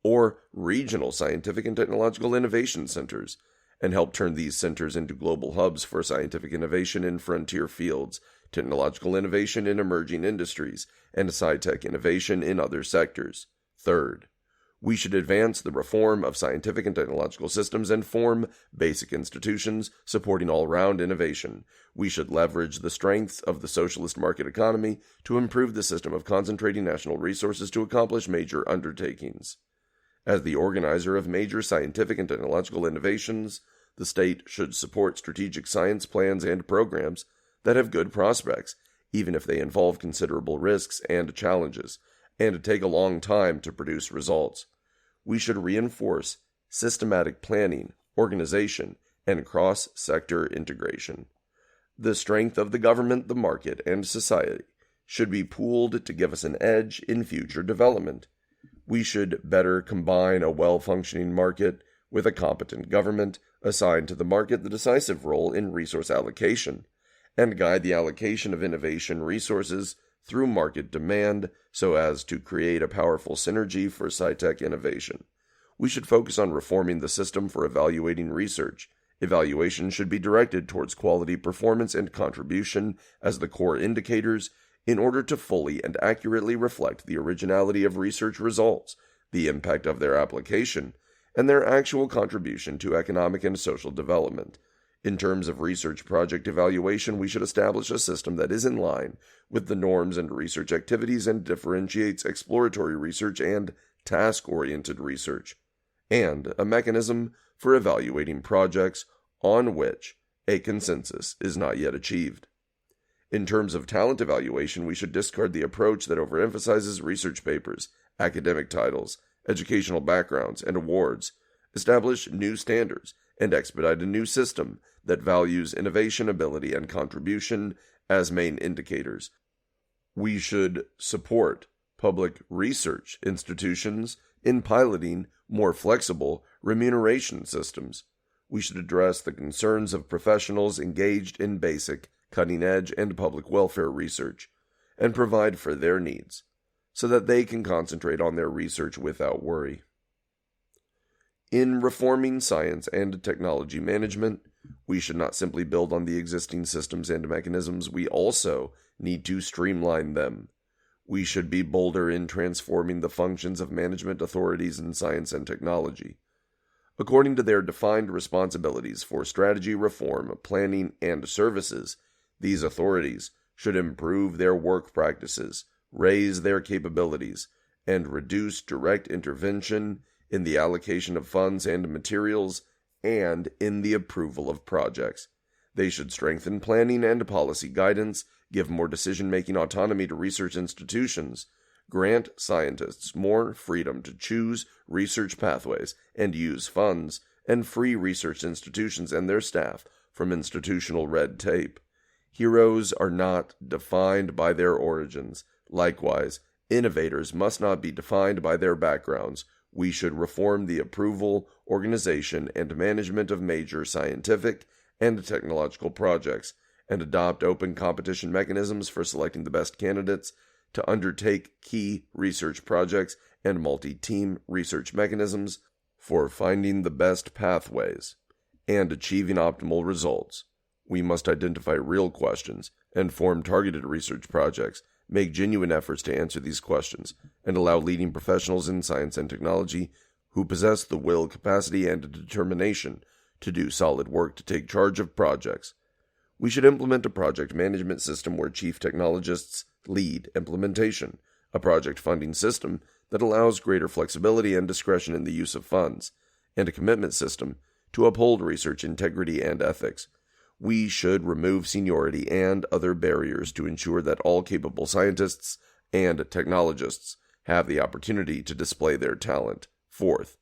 or regional scientific and technological innovation centers, and help turn these centers into global hubs for scientific innovation in frontier fields, technological innovation in emerging industries, and sci-tech innovation in other sectors. Third, we should advance the reform of scientific and technological systems and form basic institutions supporting all-round innovation. We should leverage the strengths of the socialist market economy to improve the system of concentrating national resources to accomplish major undertakings. As the organizer of major scientific and technological innovations, the state should support strategic science plans and programs that have good prospects, even if they involve considerable risks and challenges, and take a long time to produce results. We should reinforce systematic planning, organization, and cross-sector integration. The strength of the government, the market, and society should be pooled to give us an edge in future development. We should better combine a well-functioning market with a competent government, assign to the market the decisive role in resource allocation, and guide the allocation of innovation resources through market demand so as to create a powerful synergy for sci-tech innovation. We should focus on reforming the system for evaluating research. Evaluation should be directed towards quality, performance, and contribution as the core indicators in order to fully and accurately reflect the originality of research results, the impact of their application, and their actual contribution to economic and social development. In terms of research project evaluation, we should establish a system that is in line with the norms and research activities and differentiates exploratory research and task-oriented research, and a mechanism for evaluating projects on which a consensus is not yet achieved. In terms of talent evaluation, we should discard the approach that overemphasizes research papers, academic titles, educational backgrounds, and awards, establish new standards, and expedite a new system that values innovation, ability, and contribution as main indicators. We should support public research institutions in piloting more flexible remuneration systems. We should address the concerns of professionals engaged in basic, cutting-edge, and public welfare research, and provide for their needs, so that they can concentrate on their research without worry. In reforming science and technology management, we should not simply build on the existing systems and mechanisms, we also need to streamline them. We should be bolder in transforming the functions of management authorities in science and technology, according to their defined responsibilities for strategy, reform, planning, and services. These authorities should improve their work practices, raise their capabilities, and reduce direct intervention in the allocation of funds and materials and in the approval of projects. They should strengthen planning and policy guidance, give more decision-making autonomy to research institutions, grant scientists more freedom to choose research pathways and use funds, and free research institutions and their staff from institutional red tape. Heroes are not defined by their origins. Likewise, innovators must not be defined by their backgrounds. We should reform the approval, organization, and management of major scientific and technological projects, and adopt open competition mechanisms for selecting the best candidates to undertake key research projects and multi-team research mechanisms for finding the best pathways and achieving optimal results. We must identify real questions and form targeted research projects, make genuine efforts to answer these questions, and allow leading professionals in science and technology who possess the will, capacity, and determination to do solid work to take charge of projects. We should implement a project management system where chief technologists lead implementation, a project funding system that allows greater flexibility and discretion in the use of funds, and a commitment system to uphold research integrity and ethics. We should remove seniority and other barriers to ensure that all capable scientists and technologists have the opportunity to display their talent. Fourth,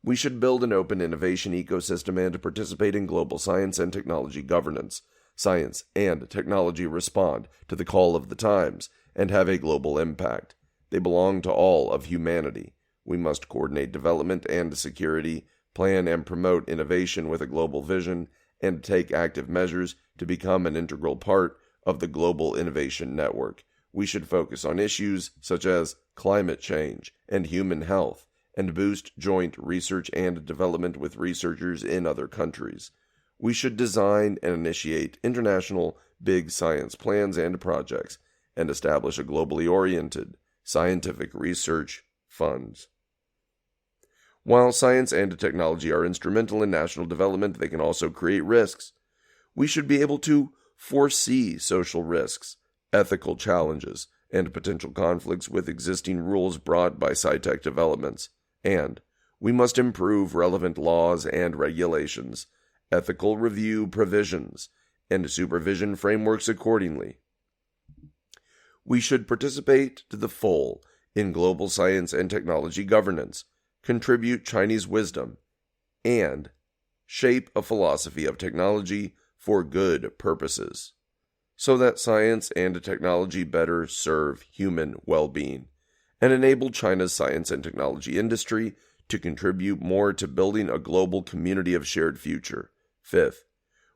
we should build an open innovation ecosystem and participate in global science and technology governance. Science and technology respond to the call of the times and have a global impact. They belong to all of humanity. We must coordinate development and security, plan and promote innovation with a global vision, and take active measures to become an integral part of the global innovation network. We should focus on issues such as climate change and human health, and boost joint research and development with researchers in other countries. We should design and initiate international big science plans and projects, and establish a globally oriented scientific research funds. While science and technology are instrumental in national development, they can also create risks. We should be able to foresee social risks, ethical challenges, and potential conflicts with existing rules brought by sci-tech developments. And we must improve relevant laws and regulations, ethical review provisions, and supervision frameworks accordingly. We should participate to the full in global science and technology governance, contribute Chinese wisdom, and shape a philosophy of technology for good purposes, so that science and technology better serve human well-being, and enable China's science and technology industry to contribute more to building a global community of shared future. Fifth,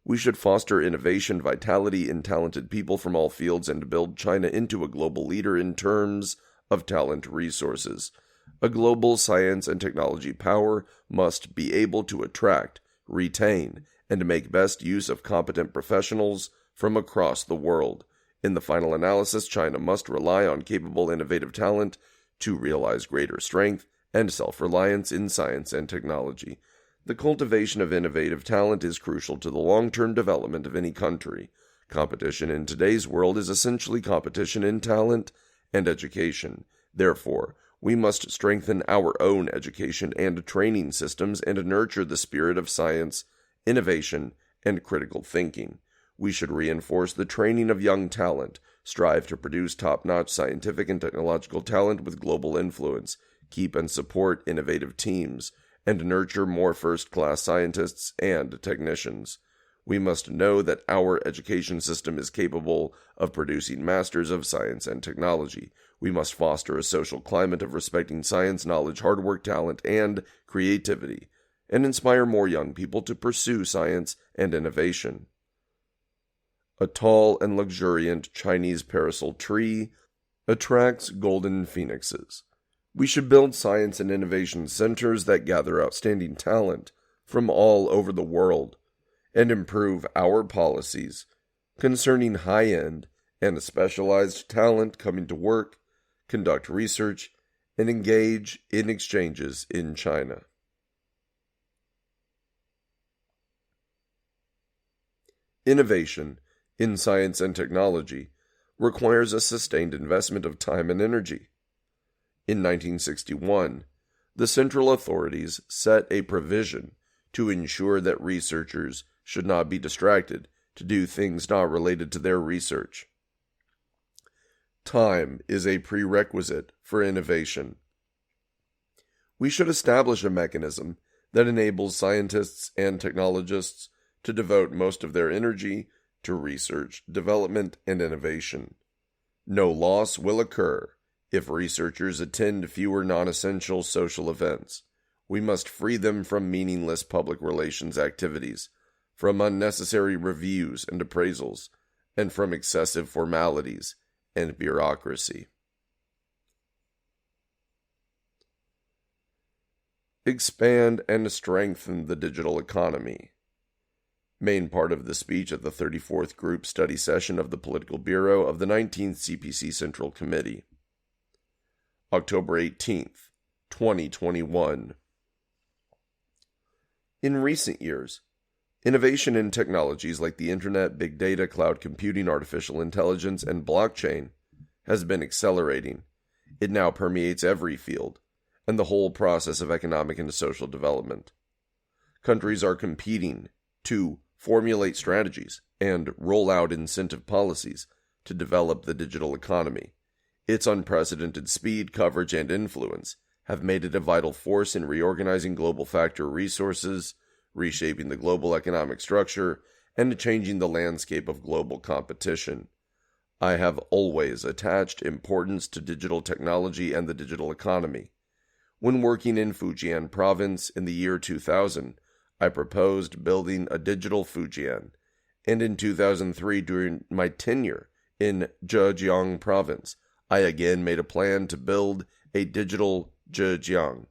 we should foster innovation, vitality in talented people from all fields and build China into a global leader in terms of talent resources. A global science and technology power must be able to attract, retain, and make best use of competent professionals from across the world. In the final analysis, China must rely on capable, innovative talent to realize greater strength and self-reliance in science and technology. The cultivation of innovative talent is crucial to the long-term development of any country. Competition in today's world is essentially competition in talent and education. Therefore, we must strengthen our own education and training systems and nurture the spirit of science, innovation, and critical thinking. We should reinforce the training of young talent, strive to produce top-notch scientific and technological talent with global influence, keep and support innovative teams, and nurture more first-class scientists and technicians. We must know that our education system is capable of producing masters of science and technology. We must foster a social climate of respecting science, knowledge, hard work, talent, and creativity, and inspire more young people to pursue science and innovation. A tall and luxuriant Chinese parasol tree attracts golden phoenixes. We should build science and innovation centers that gather outstanding talent from all over the world and improve our policies concerning high-end and specialized talent coming to work, conduct research, and engage in exchanges in China. Innovation in science and technology requires a sustained investment of time and energy. In 1961, the central authorities set a provision to ensure that researchers should not be distracted to do things not related to their research. Time is a prerequisite for innovation. We should establish a mechanism that enables scientists and technologists to devote most of their energy to research, development, and innovation. No loss will occur if researchers attend fewer non-essential social events. We must free them from meaningless public relations activities, from unnecessary reviews and appraisals, and from excessive formalities and bureaucracy. Expand and strengthen the digital economy. Main part of the speech at the 34th Group Study Session of the Political Bureau of the 19th CPC Central Committee. October 18th, 2021. In recent years, innovation in technologies like the Internet, big data, cloud computing, artificial intelligence, and blockchain has been accelerating. It now permeates every field and the whole process of economic and social development. countries are competing to formulate strategies and roll out incentive policies to develop the digital economy. Its unprecedented speed, coverage, and influence have made it a vital force in reorganizing global factor resources, reshaping the global economic structure, and changing the landscape of global competition. I have always attached importance to digital technology and the digital economy. When working in Fujian province in the year 2000, I proposed building a digital Fujian, and in 2003, during my tenure in Zhejiang province, I again made a plan to build a digital Zhejiang.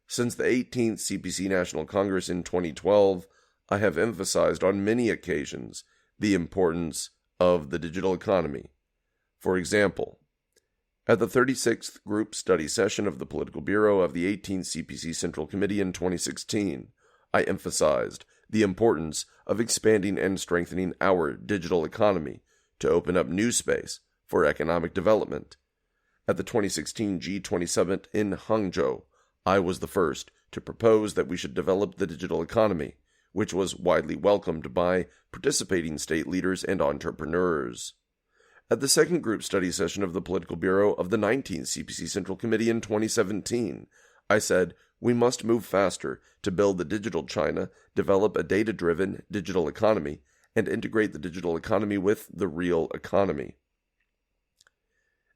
Since the 18th CPC National Congress in 2012, I have emphasized on many occasions the importance of the digital economy. For example, at the 36th Group Study Session of the Political Bureau of the 18th CPC Central Committee in 2016, I emphasized the importance of expanding and strengthening our digital economy to open up new space for economic development. At the 2016 G20 Summit in Hangzhou, I was the first to propose that we should develop the digital economy, which was widely welcomed by participating state leaders and entrepreneurs. At the second group study session of the Political Bureau of the 19th CPC Central Committee in 2017, I said we must move faster to build the digital China, develop a data-driven digital economy, and integrate the digital economy with the real economy.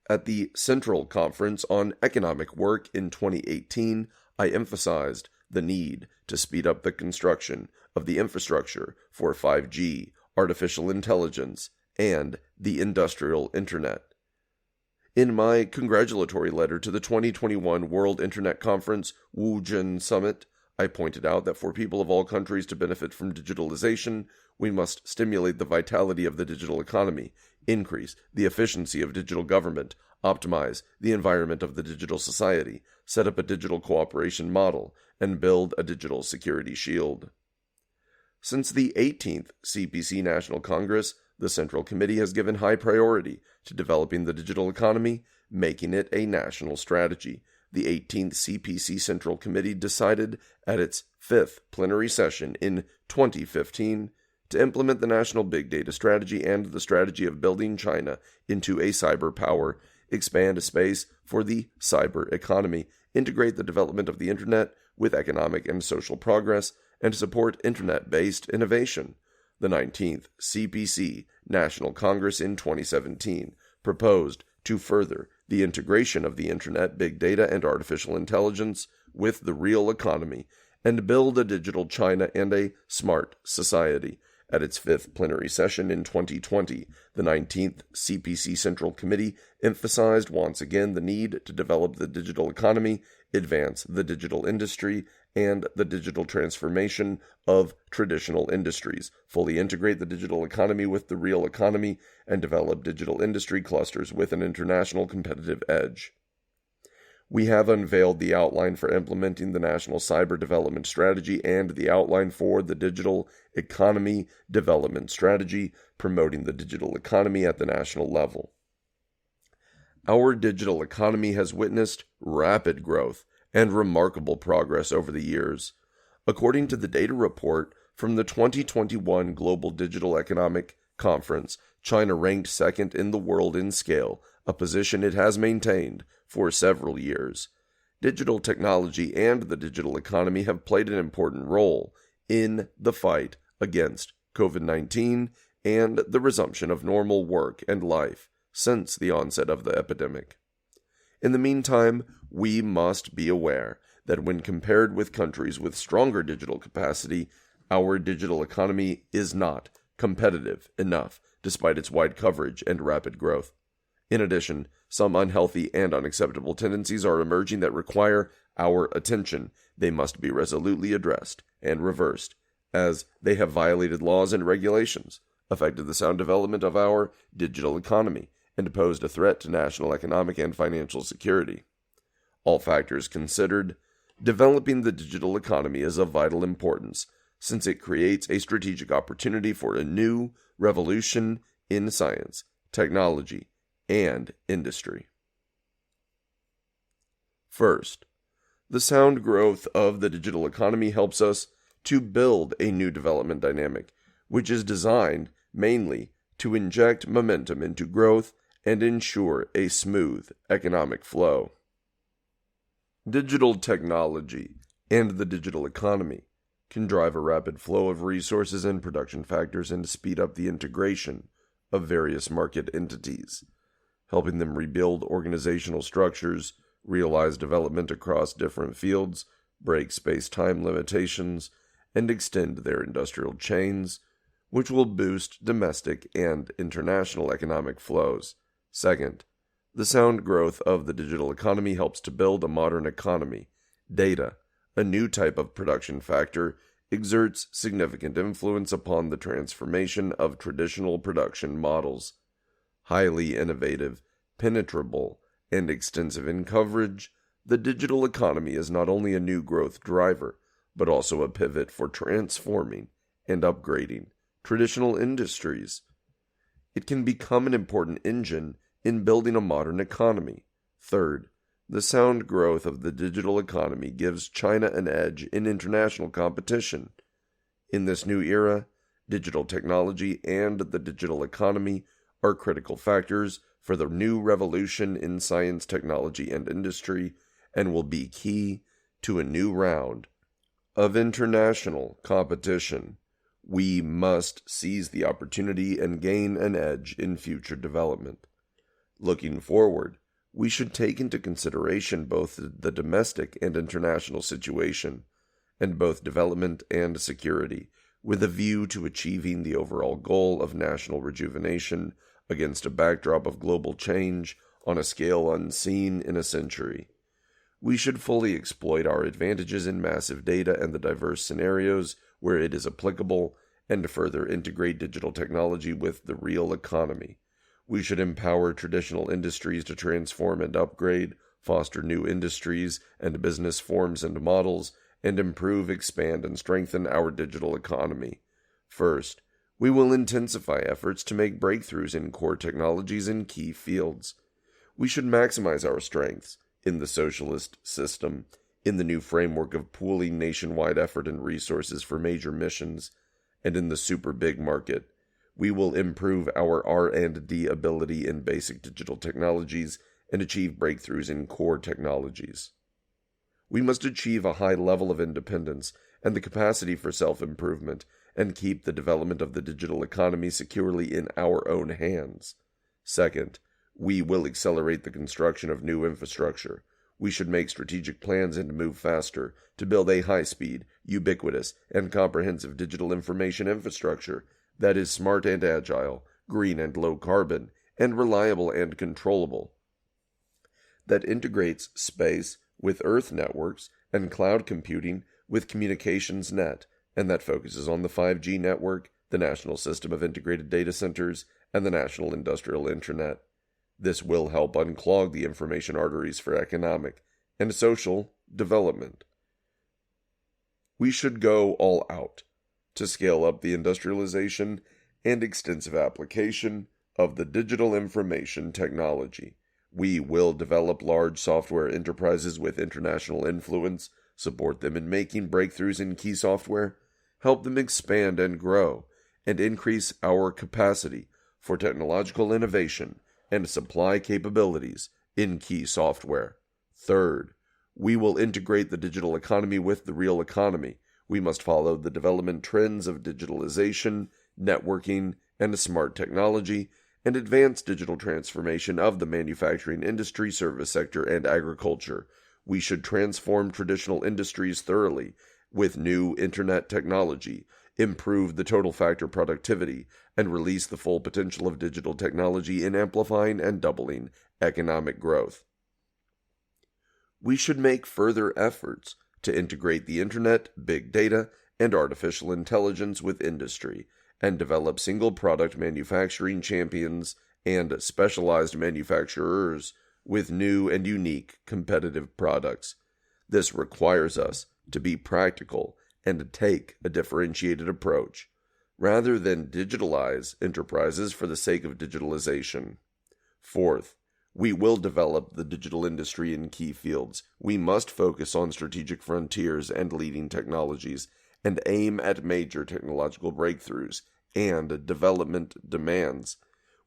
At the Central Conference on Economic Work in 2018, I emphasized the need to speed up the construction of the infrastructure for 5G, artificial intelligence, and the industrial internet. In my congratulatory letter to the 2021 World Internet Conference Wuzhen Summit, I pointed out that for people of all countries to benefit from digitalization, we must stimulate the vitality of the digital economy, increase the efficiency of digital government, optimize the environment of the digital society, set up a digital cooperation model, and build a digital security shield. Since the 18th CPC National Congress, the Central Committee has given high priority to developing the digital economy, making it a national strategy. The 18th CPC Central Committee decided at its 5th plenary session in 2015 to implement the National Big Data Strategy and the strategy of building China into a cyber power, expand a space for the cyber economy, integrate the development of the Internet with economic and social progress, and support Internet-based innovation. The 19th CPC National Congress in 2017 proposed to further the integration of the Internet, big data, and artificial intelligence with the real economy and build a digital China and a smart society. At its 5th plenary session in 2020, the 19th CPC Central Committee emphasized once again the need to develop the digital economy, advance the digital industry, and the digital transformation of traditional industries, fully integrate the digital economy with the real economy, and develop digital industry clusters with an international competitive edge. We have unveiled the outline for implementing the National Cyber Development Strategy and the outline for the Digital Economy Development Strategy, promoting the digital economy at the national level. Our digital economy has witnessed rapid growth and remarkable progress over the years. According to the data report from the 2021 Global Digital Economic Conference, China ranked second in the world in scale, a position it has maintained for several years. Digital technology and the digital economy have played an important role in the fight against COVID-19 and the resumption of normal work and life since the onset of the epidemic. In the meantime, we must be aware that when compared with countries with stronger digital capacity, our digital economy is not competitive enough despite its wide coverage and rapid growth. In addition, some unhealthy and unacceptable tendencies are emerging that require our attention. They must be resolutely addressed and reversed, as they have violated laws and regulations, affected the sound development of our digital economy, and posed a threat to national economic and financial security. All factors considered, developing the digital economy is of vital importance, since it creates a strategic opportunity for a new revolution in science, technology, and industry. First, the sound growth of the digital economy helps us to build a new development dynamic, which is designed mainly to inject momentum into growth and ensure a smooth economic flow. Digital technology and the digital economy can drive a rapid flow of resources and production factors and speed up the integration of various market entities, helping them rebuild organizational structures, realize development across different fields, break space-time limitations, and extend their industrial chains, which will boost domestic and international economic flows. Second, the sound growth of the digital economy helps to build a modern economy. Data, a new type of production factor, exerts significant influence upon the transformation of traditional production models. Highly innovative, penetrable, and extensive in coverage, the digital economy is not only a new growth driver, but also a pivot for transforming and upgrading traditional industries. It can become an important engine in building a modern economy. Third, the sound growth of the digital economy gives China an edge in international competition. In this new era, digital technology and the digital economy are critical factors for the new revolution in science, technology, and industry, and will be key to a new round of international competition. We must seize the opportunity and gain an edge in future development. Looking forward, we should take into consideration both the domestic and international situation, and both development and security, with a view to achieving the overall goal of national rejuvenation against a backdrop of global change on a scale unseen in a century. We should fully exploit our advantages in massive data and the diverse scenarios where it is applicable, and further integrate digital technology with the real economy. We should empower traditional industries to transform and upgrade, foster new industries and business forms and models, and improve, expand, and strengthen our digital economy. First, we will intensify efforts to make breakthroughs in core technologies in key fields. We should maximize our strengths in the socialist system, in the new framework of pooling nationwide effort and resources for major missions, and in the super big market. We will improve our R&D ability in basic digital technologies and achieve breakthroughs in core technologies. We must achieve a high level of independence and the capacity for self-improvement, and keep the development of the digital economy securely in our own hands. Second, we will accelerate the construction of new infrastructure. We should make strategic plans and move faster to build a high-speed, ubiquitous, and comprehensive digital information infrastructure that is smart and agile, green and low carbon, and reliable and controllable, that integrates space with Earth networks and cloud computing with communications net, and that focuses on the 5G network, the National System of Integrated Data Centers, and the National Industrial Internet. This will help unclog the information arteries for economic and social development. We should go all out to scale up the industrialization and extensive application of the digital information technology. We will develop large software enterprises with international influence, support them in making breakthroughs in key software, help them expand and grow, and increase our capacity for technological innovation and supply capabilities in key software. Third, we will integrate the digital economy with the real economy. We must follow the development trends of digitalization, networking, and smart technology, and advance digital transformation of the manufacturing industry, service sector, and agriculture. We should transform traditional industries thoroughly with new internet technology, improve the total factor productivity, and release the full potential of digital technology in amplifying and doubling economic growth. We should make further efforts to integrate the internet, big data, and artificial intelligence with industry, and develop single product manufacturing champions and specialized manufacturers with new and unique competitive products. This requires us to be practical and to take a differentiated approach, rather than digitalize enterprises for the sake of digitalization. Fourth, we will develop the digital industry in key fields. We must focus on strategic frontiers and leading technologies, and aim at major technological breakthroughs and development demands.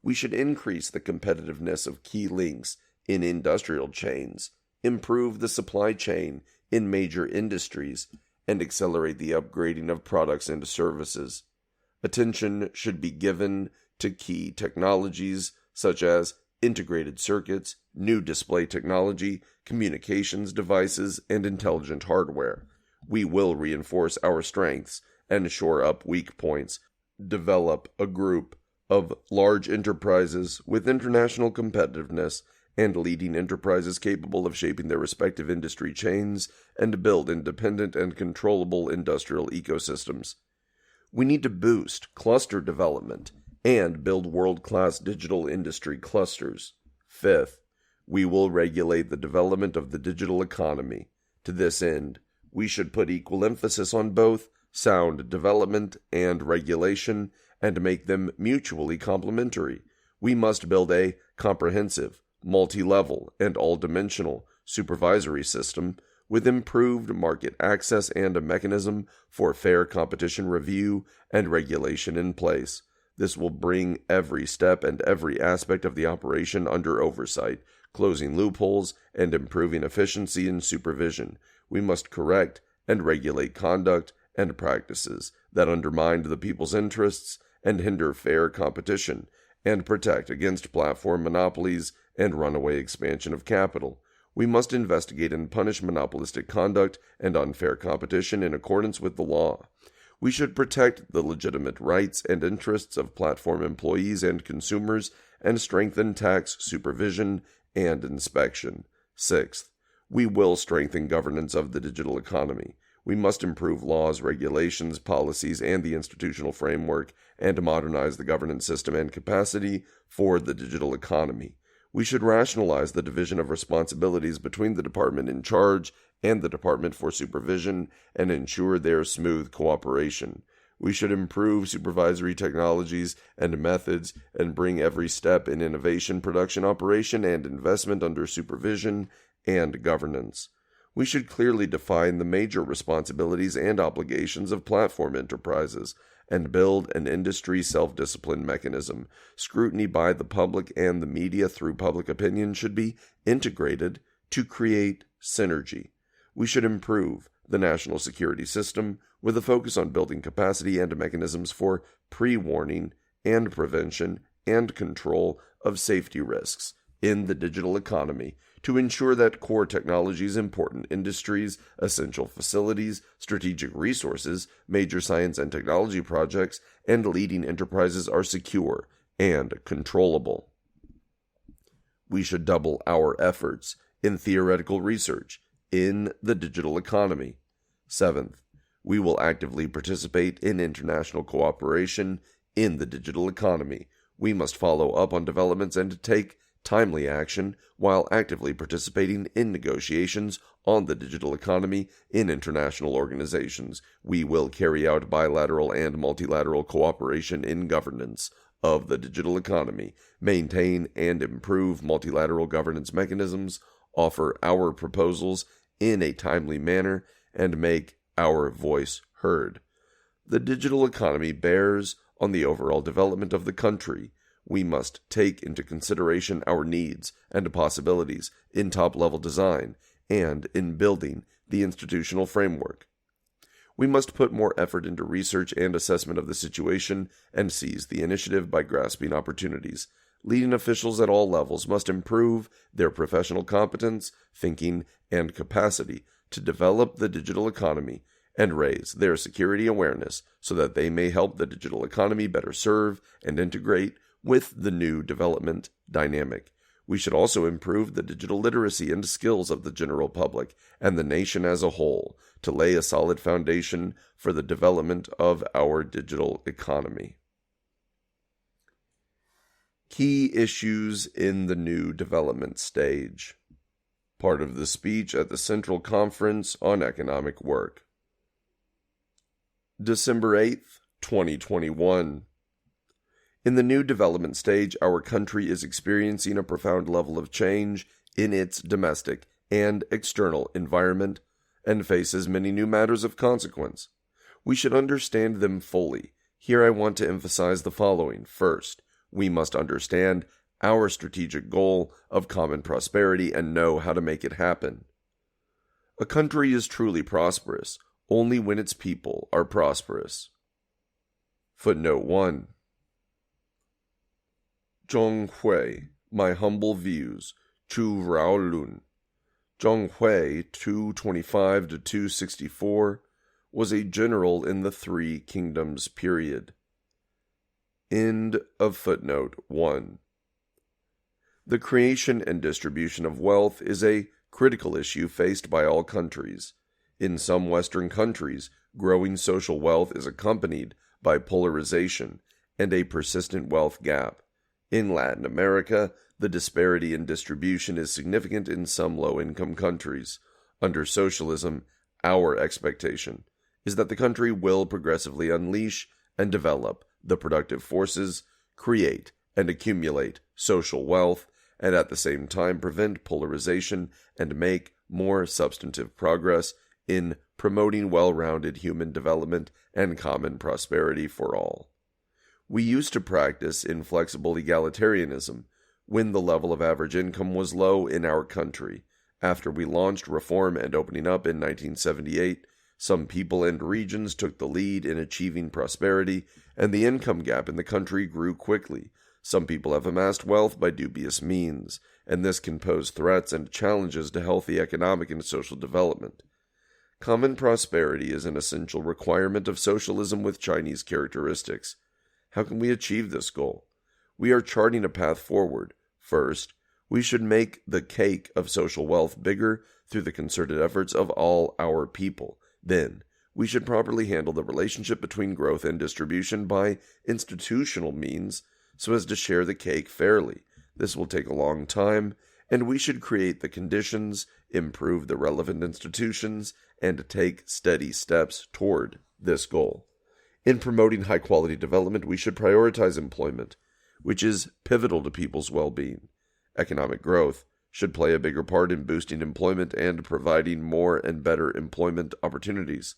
We should increase the competitiveness of key links in industrial chains, improve the supply chain in major industries, and accelerate the upgrading of products and services. Attention should be given to key technologies such as integrated circuits, new display technology, communications devices, and intelligent hardware. We will reinforce our strengths and shore up weak points, develop a group of large enterprises with international competitiveness and leading enterprises capable of shaping their respective industry chains, and build independent and controllable industrial ecosystems. We need to boost cluster development and build world-class digital industry clusters. Fifth, we will regulate the development of the digital economy. To this end, we should put equal emphasis on both sound development and regulation and make them mutually complementary. We must build a comprehensive, multi-level, and all-dimensional supervisory system with improved market access and a mechanism for fair competition review and regulation in place. This will bring every step and every aspect of the operation under oversight, closing loopholes and improving efficiency in supervision. We must correct and regulate conduct and practices that undermine the people's interests and hinder fair competition, and protect against platform monopolies and runaway expansion of capital. We must investigate and punish monopolistic conduct and unfair competition in accordance with the law. We should protect the legitimate rights and interests of platform employees and consumers and strengthen tax supervision and inspection. Sixth, we will strengthen governance of the digital economy. We must improve laws, regulations, policies, and the institutional framework, and modernize the governance system and capacity for the digital economy. We should rationalize the division of responsibilities between the department in charge and the department for supervision and ensure their smooth cooperation. We should improve supervisory technologies and methods and bring every step in innovation, production, operation, and investment under supervision and governance. We should clearly define the major responsibilities and obligations of platform enterprises and build an industry self-discipline mechanism. Scrutiny by the public and the media through public opinion should be integrated to create synergy. We should improve the national security system with a focus on building capacity and mechanisms for pre-warning and prevention and control of safety risks in the digital economy to ensure that core technologies, important industries, essential facilities, strategic resources, major science and technology projects, and leading enterprises are secure and controllable. We should double our efforts in theoretical research in the digital economy. Seventh, we will actively participate in international cooperation in the digital economy. We must follow up on developments and take timely action while actively participating in negotiations on the digital economy in international organizations. We will carry out bilateral and multilateral cooperation in governance of the digital economy, maintain and improve multilateral governance mechanisms, offer our proposals in a timely manner, and make our voice heard. The digital economy bears on the overall development of the country. We must take into consideration our needs and possibilities in top-level design and in building the institutional framework. We must put more effort into research and assessment of the situation and seize the initiative by grasping opportunities. Leading officials at all levels must improve their professional competence, thinking, and capacity to develop the digital economy and raise their security awareness so that they may help the digital economy better serve and integrate with the new development dynamic. We should also improve the digital literacy and skills of the general public and the nation as a whole to lay a solid foundation for the development of our digital economy. Key issues in the new development stage. Part of the speech at the Central Conference on Economic Work. December 8th, 2021. In the new development stage, our country is experiencing a profound level of change in its domestic and external environment and faces many new matters of consequence. We should understand them fully. Here I want to emphasize the following. First, we must understand our strategic goal of common prosperity and know how to make it happen. A country is truly prosperous only when its people are prosperous. Footnote 1. Zhong Hui, My Humble Views, Chu Rao Lun. Zhong Hui, 225 to 264, was a general in the Three Kingdoms period. End of footnote 1. The creation and distribution of wealth is a critical issue faced by all countries. In some Western countries, growing social wealth is accompanied by polarization and a persistent wealth gap. In Latin America, the disparity in distribution is significant in some low-income countries. Under socialism, our expectation is that the country will progressively unleash and develop the productive forces, create and accumulate social wealth, and at the same time prevent polarization and make more substantive progress in promoting well-rounded human development and common prosperity for all. We used to practice inflexible egalitarianism when the level of average income was low in our country. After we launched reform and opening up in 1978, some people and regions took the lead in achieving prosperity, and the income gap in the country grew quickly. Some people have amassed wealth by dubious means, and this can pose threats and challenges to healthy economic and social development. Common prosperity is an essential requirement of socialism with Chinese characteristics. How can we achieve this goal? We are charting a path forward. First, we should make the cake of social wealth bigger through the concerted efforts of all our people. Then, we should properly handle the relationship between growth and distribution by institutional means so as to share the cake fairly. This will take a long time, and we should create the conditions, improve the relevant institutions, and take steady steps toward this goal. In promoting high-quality development, we should prioritize employment, which is pivotal to people's well-being. Economic growth should play a bigger part in boosting employment and providing more and better employment opportunities.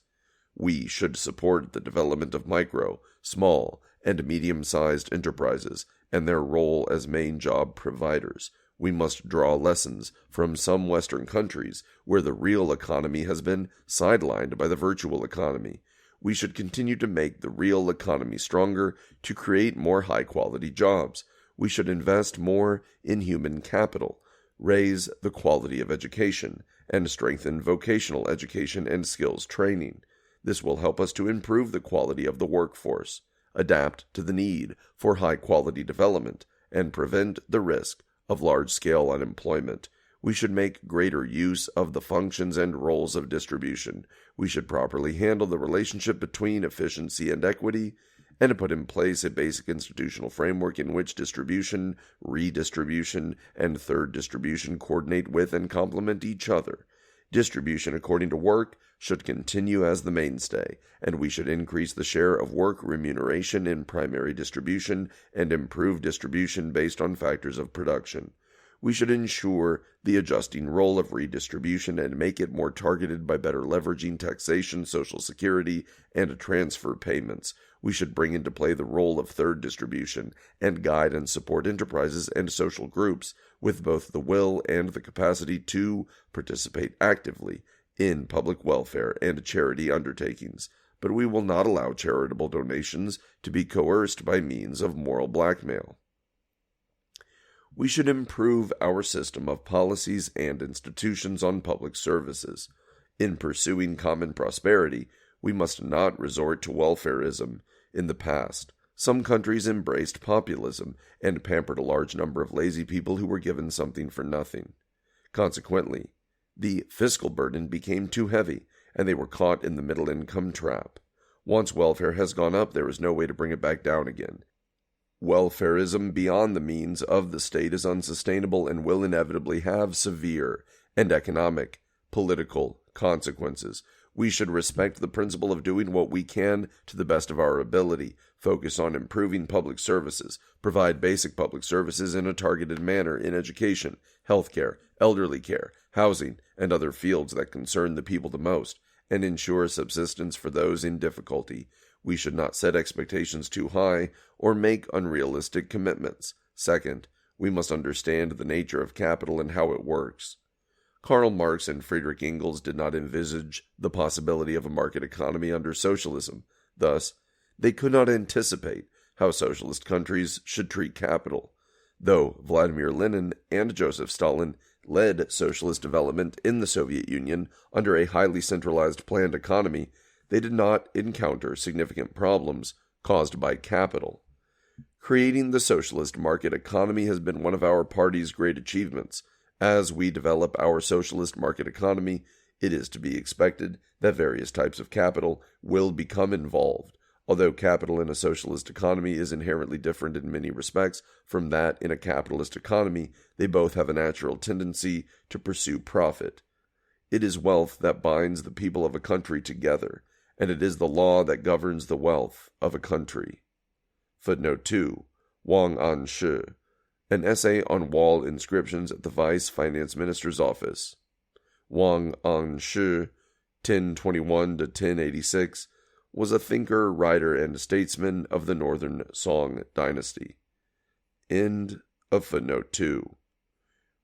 We should support the development of micro, small, and medium-sized enterprises and their role as main job providers. We must draw lessons from some Western countries where the real economy has been sidelined by the virtual economy. We should continue to make the real economy stronger to create more high-quality jobs. We should invest more in human capital, raise the quality of education, and strengthen vocational education and skills training. This will help us to improve the quality of the workforce, adapt to the need for high-quality development, and prevent the risk of large-scale unemployment. We should make greater use of the functions and roles of distribution. We should properly handle the relationship between efficiency and equity, and put in place a basic institutional framework in which distribution, redistribution, and third distribution coordinate with and complement each other. Distribution according to work should continue as the mainstay, and we should increase the share of work remuneration in primary distribution and improve distribution based on factors of production. We should ensure the adjusting role of redistribution and make it more targeted by better leveraging taxation, social security, and transfer payments. We should bring into play the role of third distribution and guide and support enterprises and social groups with both the will and the capacity to participate actively in public welfare and charity undertakings. But we will not allow charitable donations to be coerced by means of moral blackmail. We should improve our system of policies and institutions on public services. In pursuing common prosperity, we must not resort to welfarism. In the past, some countries embraced populism and pampered a large number of lazy people who were given something for nothing. Consequently, the fiscal burden became too heavy, and they were caught in the middle-income trap. Once welfare has gone up, there is no way to bring it back down again. Welfarism beyond the means of the state is unsustainable and will inevitably have severe and economic, political consequences. We should respect the principle of doing what we can to the best of our ability, focus on improving public services, provide basic public services in a targeted manner in education, healthcare, elderly care, housing, and other fields that concern the people the most, and ensure subsistence for those in difficulty. We should not set expectations too high or make unrealistic commitments. Second, we must understand the nature of capital and how it works. Karl Marx and Friedrich Engels did not envisage the possibility of a market economy under socialism. Thus, they could not anticipate how socialist countries should treat capital. Though Vladimir Lenin and Joseph Stalin led socialist development in the Soviet Union under a highly centralized planned economy, they did not encounter significant problems caused by capital. Creating the socialist market economy has been one of our party's great achievements. As we develop our socialist market economy, it is to be expected that various types of capital will become involved. Although capital in a socialist economy is inherently different in many respects from that in a capitalist economy, they both have a natural tendency to pursue profit. It is wealth that binds the people of a country together, and it is the law that governs the wealth of a country. Footnote 2. Wang An-shi, an essay on wall inscriptions at the Vice Finance Minister's office. Wang An-shi, 1021 to 1086, was a thinker, writer, and statesman of the Northern Song dynasty. End of footnote 2.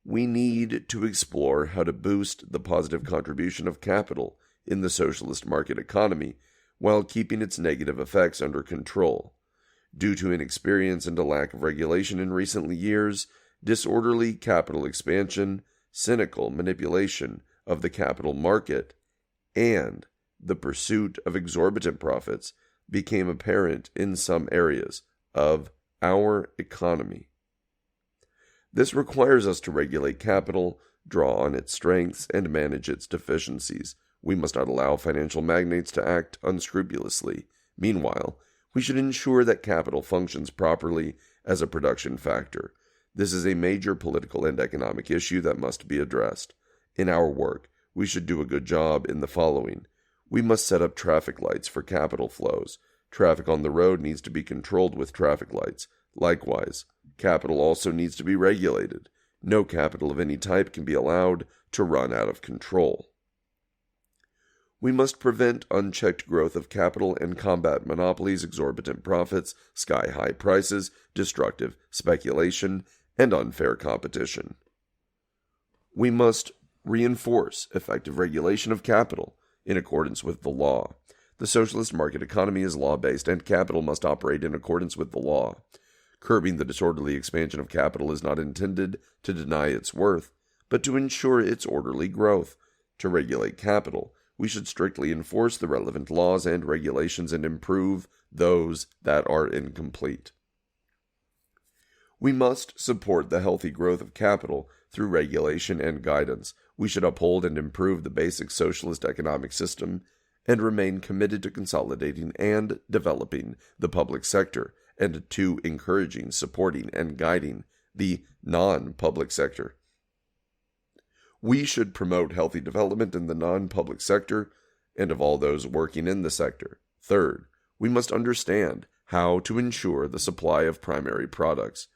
We need to explore how to boost the positive contribution of capital in the socialist market economy while keeping its negative effects under control. Due to inexperience and a lack of regulation in recent years, disorderly capital expansion, cynical manipulation of the capital market, and the pursuit of exorbitant profits became apparent in some areas of our economy. This requires us to regulate capital, draw on its strengths, and manage its deficiencies. We must not allow financial magnates to act unscrupulously. Meanwhile, we should ensure that capital functions properly as a production factor. This is a major political and economic issue that must be addressed. In our work, we should do a good job in the following. We must set up traffic lights for capital flows. Traffic on the road needs to be controlled with traffic lights. Likewise, capital also needs to be regulated. No capital of any type can be allowed to run out of control. We must prevent unchecked growth of capital and combat monopolies, exorbitant profits, sky-high prices, destructive speculation, and unfair competition. We must reinforce effective regulation of capital in accordance with the law. The socialist market economy is law-based, and capital must operate in accordance with the law. Curbing the disorderly expansion of capital is not intended to deny its worth, but to ensure its orderly growth. To regulate capital, we should strictly enforce the relevant laws and regulations and improve those that are incomplete. We must support the healthy growth of capital through regulation and guidance. We should uphold and improve the basic socialist economic system and remain committed to consolidating and developing the public sector and to encouraging, supporting, and guiding the non-public sector. We should promote healthy development in the non-public sector and of all those working in the sector. Third, we must understand how to ensure the supply of primary products.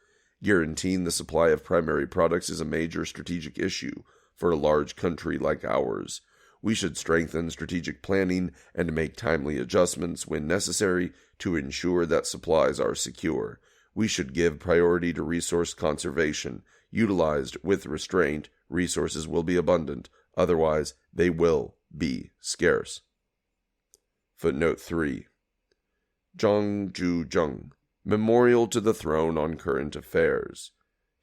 Guaranteeing the supply of primary products is a major strategic issue for a large country like ours. We should strengthen strategic planning and make timely adjustments when necessary to ensure that supplies are secure. We should give priority to resource conservation. Utilized with restraint, resources will be abundant. Otherwise, they will be scarce. Footnote 3. Zhang Zhuzheng, Memorial to the Throne on Current Affairs.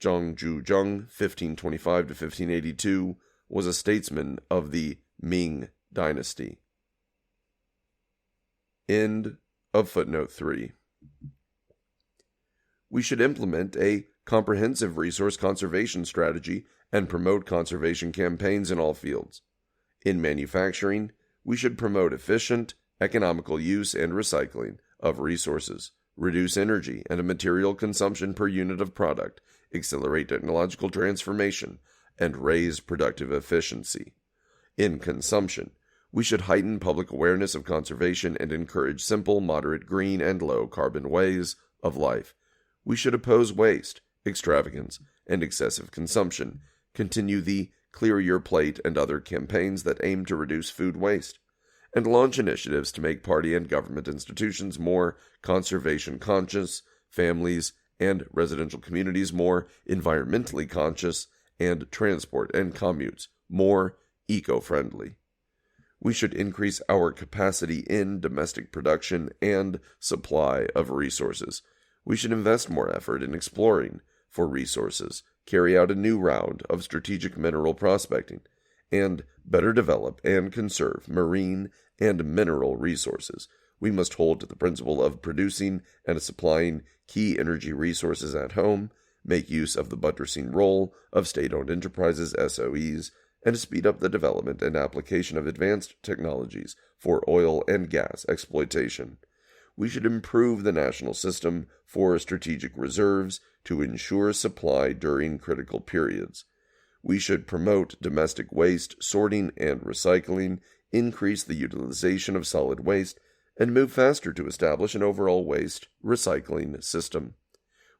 Zhang Zhuzheng, 1525 to 1582, was a statesman of the Ming dynasty. End of footnote 3. We should implement a comprehensive resource conservation strategy and promote conservation campaigns in all fields. In manufacturing, we should promote efficient, economical use and recycling of resources, reduce energy and material consumption per unit of product, accelerate technological transformation, and raise productive efficiency. In consumption, we should heighten public awareness of conservation and encourage simple, moderate, green, and low-carbon ways of life. We should oppose waste, extravagance, and excessive consumption, continue the Clear Your Plate and other campaigns that aim to reduce food waste, and launch initiatives to make party and government institutions more conservation conscious, families and residential communities more environmentally conscious, and transport and commutes more eco-friendly. We should increase our capacity in domestic production and supply of resources. We should invest more effort in exploring for resources, carry out a new round of strategic mineral prospecting, and better develop and conserve marine and mineral resources. We must hold to the principle of producing and supplying key energy resources at home, make use of the buttressing role of state-owned enterprises, SOEs, and to speed up the development and application of advanced technologies for oil and gas exploitation. We should improve the national system for strategic reserves to ensure supply during critical periods. We should promote domestic waste sorting and recycling, increase the utilization of solid waste, and move faster to establish an overall waste recycling system.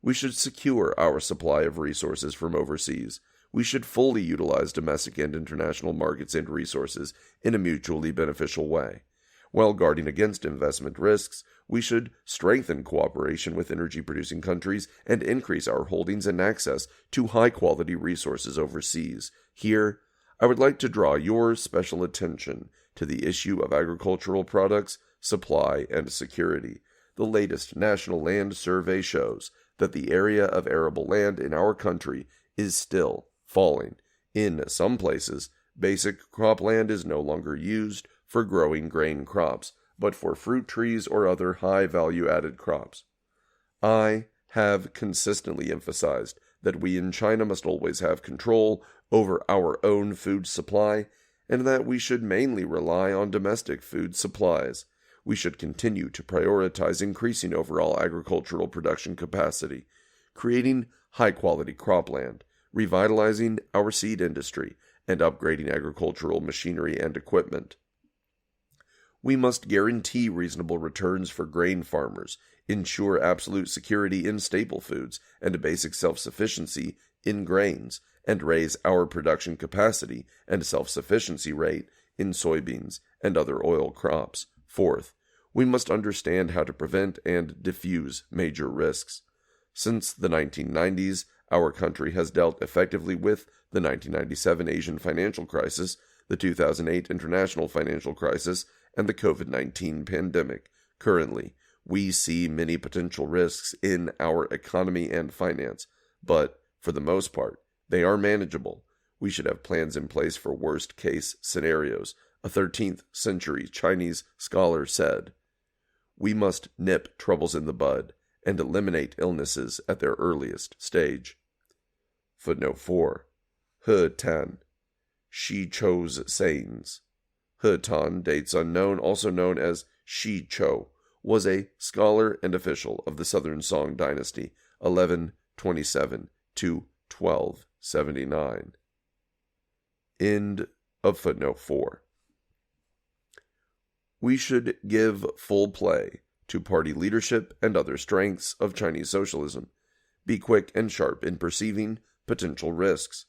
We should secure our supply of resources from overseas. We should fully utilize domestic and international markets and resources in a mutually beneficial way. While guarding against investment risks, we should strengthen cooperation with energy-producing countries and increase our holdings and access to high-quality resources overseas. Here, I would like to draw your special attention to the issue of agricultural products, supply, and security. The latest National Land Survey shows that the area of arable land in our country is still falling. In some places, basic cropland is no longer used for growing grain crops, but for fruit trees or other high value-added crops. I have consistently emphasized that we in China must always have control over our own food supply, and that we should mainly rely on domestic food supplies. We should continue to prioritize increasing overall agricultural production capacity, creating high-quality cropland, revitalizing our seed industry, and upgrading agricultural machinery and equipment. We must guarantee reasonable returns for grain farmers, ensure absolute security in staple foods and basic self-sufficiency in grains, and raise our production capacity and self-sufficiency rate in soybeans and other oil crops. Fourth, we must understand how to prevent and diffuse major risks. Since the 1990s, our country has dealt effectively with the 1997 Asian financial crisis, the 2008 international financial crisis, and the COVID-19 pandemic. Currently, we see many potential risks in our economy and finance, but for the most part, they are manageable. We should have plans in place for worst-case scenarios, a 13th century Chinese scholar said. We must nip troubles in the bud and eliminate illnesses at their earliest stage. Footnote 4. He Tan. Shi Chou's sayings. He Tan, dates unknown, also known as Shi Chou, was a scholar and official of the Southern Song dynasty, 1127 to 1279. End of footnote 4. We should give full play to party leadership and other strengths of Chinese socialism. Be quick and sharp in perceiving potential risks.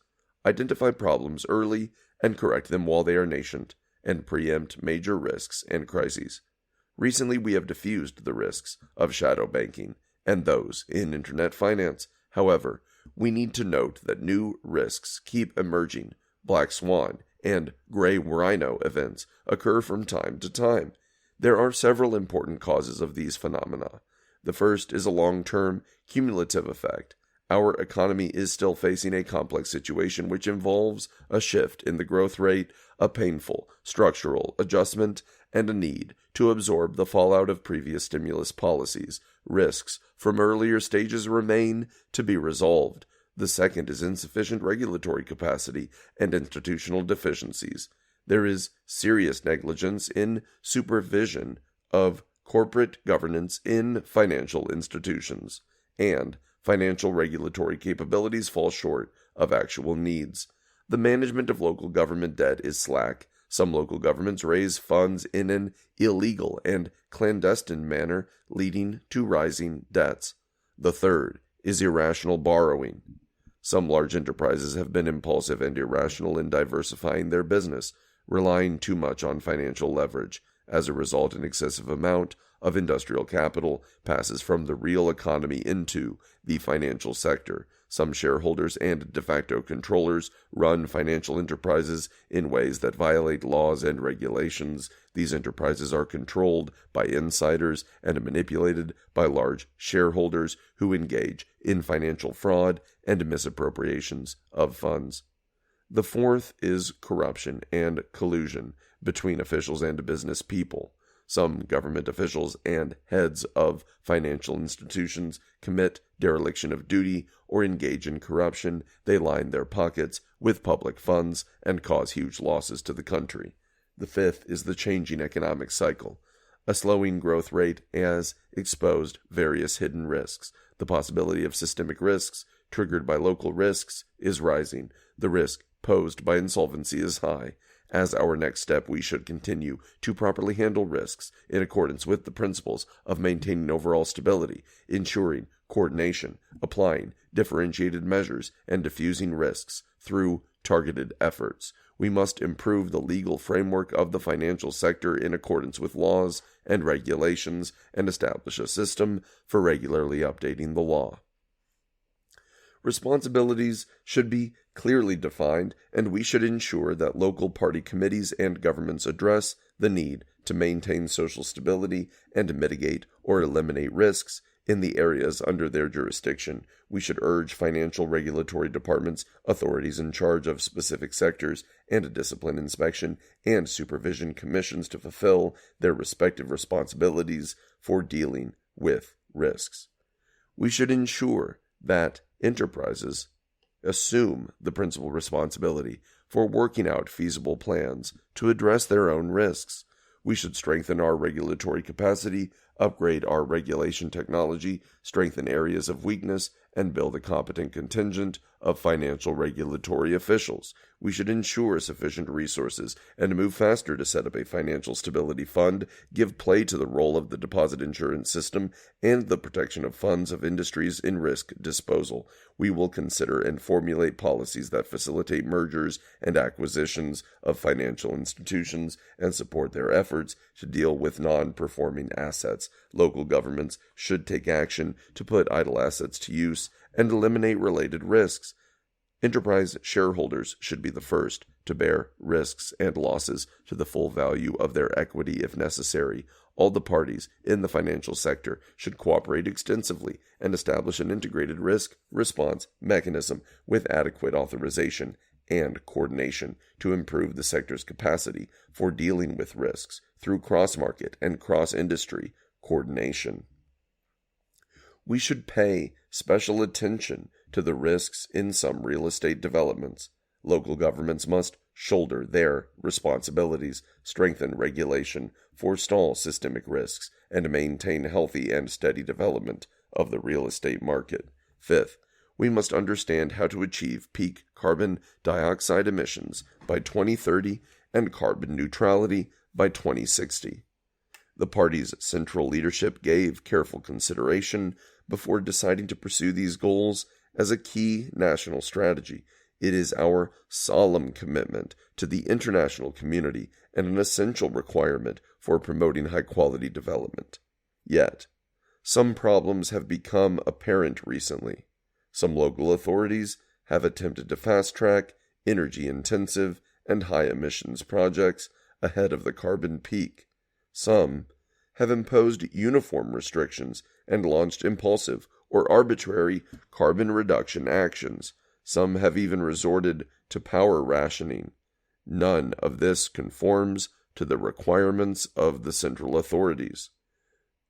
Identify problems early and correct them while they are nascent, and preempt major risks and crises. Recently, we have diffused the risks of shadow banking and those in internet finance. However, we need to note that new risks keep emerging. Black swan and gray rhino events occur from time to time. There are several important causes of these phenomena. The first is a long-term cumulative effect. Our economy is still facing a complex situation which involves a shift in the growth rate, a painful structural adjustment, and a need to absorb the fallout of previous stimulus policies. Risks from earlier stages remain to be resolved. The second is insufficient regulatory capacity and institutional deficiencies. There is serious negligence in supervision of corporate governance in financial institutions, and financial regulatory capabilities fall short of actual needs. The management of local government debt is slack. Some local governments raise funds in an illegal and clandestine manner, leading to rising debts. The third is irrational borrowing. Some large enterprises have been impulsive and irrational in diversifying their business, relying too much on financial leverage. As a result, an excessive amount of industrial capital passes from the real economy into the financial sector. Some shareholders and de facto controllers run financial enterprises in ways that violate laws and regulations. These enterprises are controlled by insiders and manipulated by large shareholders who engage in financial fraud and misappropriations of funds. The fourth is corruption and collusion between officials and business people. Some government officials and heads of financial institutions commit dereliction of duty or engage in corruption. They line their pockets with public funds and cause huge losses to the country. The fifth is the changing economic cycle. A slowing growth rate has exposed various hidden risks. The possibility of systemic risks triggered by local risks is rising. The risk posed by insolvency is high. As our next step, we should continue to properly handle risks in accordance with the principles of maintaining overall stability, ensuring coordination, applying differentiated measures, and diffusing risks through targeted efforts. We must improve the legal framework of the financial sector in accordance with laws and regulations and establish a system for regularly updating the law. Responsibilities should be clearly defined, and we should ensure that local party committees and governments address the need to maintain social stability and mitigate or eliminate risks in the areas under their jurisdiction. We should urge financial regulatory departments, authorities in charge of specific sectors, and discipline inspection and supervision commissions to fulfill their respective responsibilities for dealing with risks. We should ensure that enterprises assume the principal responsibility for working out feasible plans to address their own risks. We should strengthen our regulatory capacity, upgrade our regulation technology, strengthen areas of weakness, and build a competent contingent of financial regulatory officials. We should ensure sufficient resources and move faster to set up a financial stability fund, give play to the role of the deposit insurance system, and the protection of funds of industries in risk disposal. We will consider and formulate policies that facilitate mergers and acquisitions of financial institutions and support their efforts to deal with non-performing assets. Local governments should take action to put idle assets to use and eliminate related risks. Enterprise shareholders should be the first to bear risks and losses to the full value of their equity if necessary. All the parties in the financial sector should cooperate extensively and establish an integrated risk response mechanism with adequate authorization and coordination to improve the sector's capacity for dealing with risks through cross-market and cross-industry coordination. We should pay special attention to the risks in some real estate developments. Local governments must shoulder their responsibilities, strengthen regulation, forestall systemic risks, and maintain healthy and steady development of the real estate market. Fifth, we must understand how to achieve peak carbon dioxide emissions by 2030 and carbon neutrality by 2060. The party's central leadership gave careful consideration before deciding to pursue these goals as a key national strategy. It is our solemn commitment to the international community and an essential requirement for promoting high-quality development. Yet, some problems have become apparent recently. Some local authorities have attempted to fast-track energy-intensive and high-emissions projects ahead of the carbon peak. Some have imposed uniform restrictions and launched impulsive or arbitrary carbon reduction actions. Some have even resorted to power rationing. None of this conforms to the requirements of the central authorities.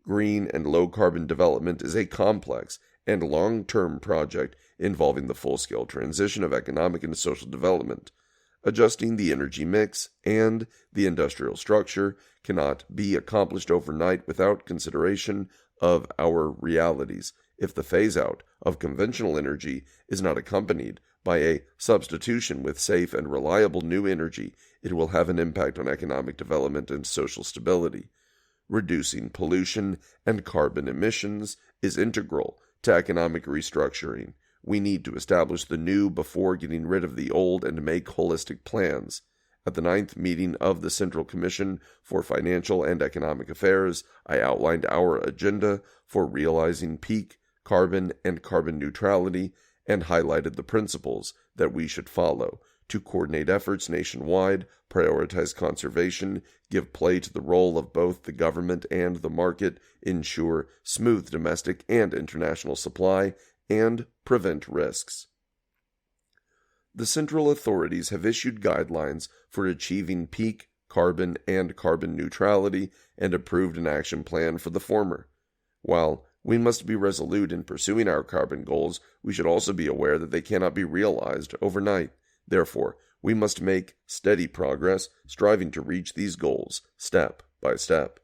Green and low-carbon development is a complex and long-term project involving the full-scale transition of economic and social development. Adjusting the energy mix and the industrial structure cannot be accomplished overnight without consideration of our realities. If the phase-out of conventional energy is not accompanied by a substitution with safe and reliable new energy, it will have an impact on economic development and social stability. Reducing pollution and carbon emissions is integral to economic restructuring. We need to establish the new before getting rid of the old and make holistic plans. At the 9th meeting of the Central Commission for Financial and Economic Affairs, I outlined our agenda for realizing peak carbon and carbon neutrality and highlighted the principles that we should follow to coordinate efforts nationwide, prioritize conservation, give play to the role of both the government and the market, ensure smooth domestic and international supply, and prevent risks. The central authorities have issued guidelines for achieving peak carbon and carbon neutrality and approved an action plan for the former. While we must be resolute in pursuing our carbon goals, we should also be aware that they cannot be realized overnight. Therefore, we must make steady progress, striving to reach these goals step by step.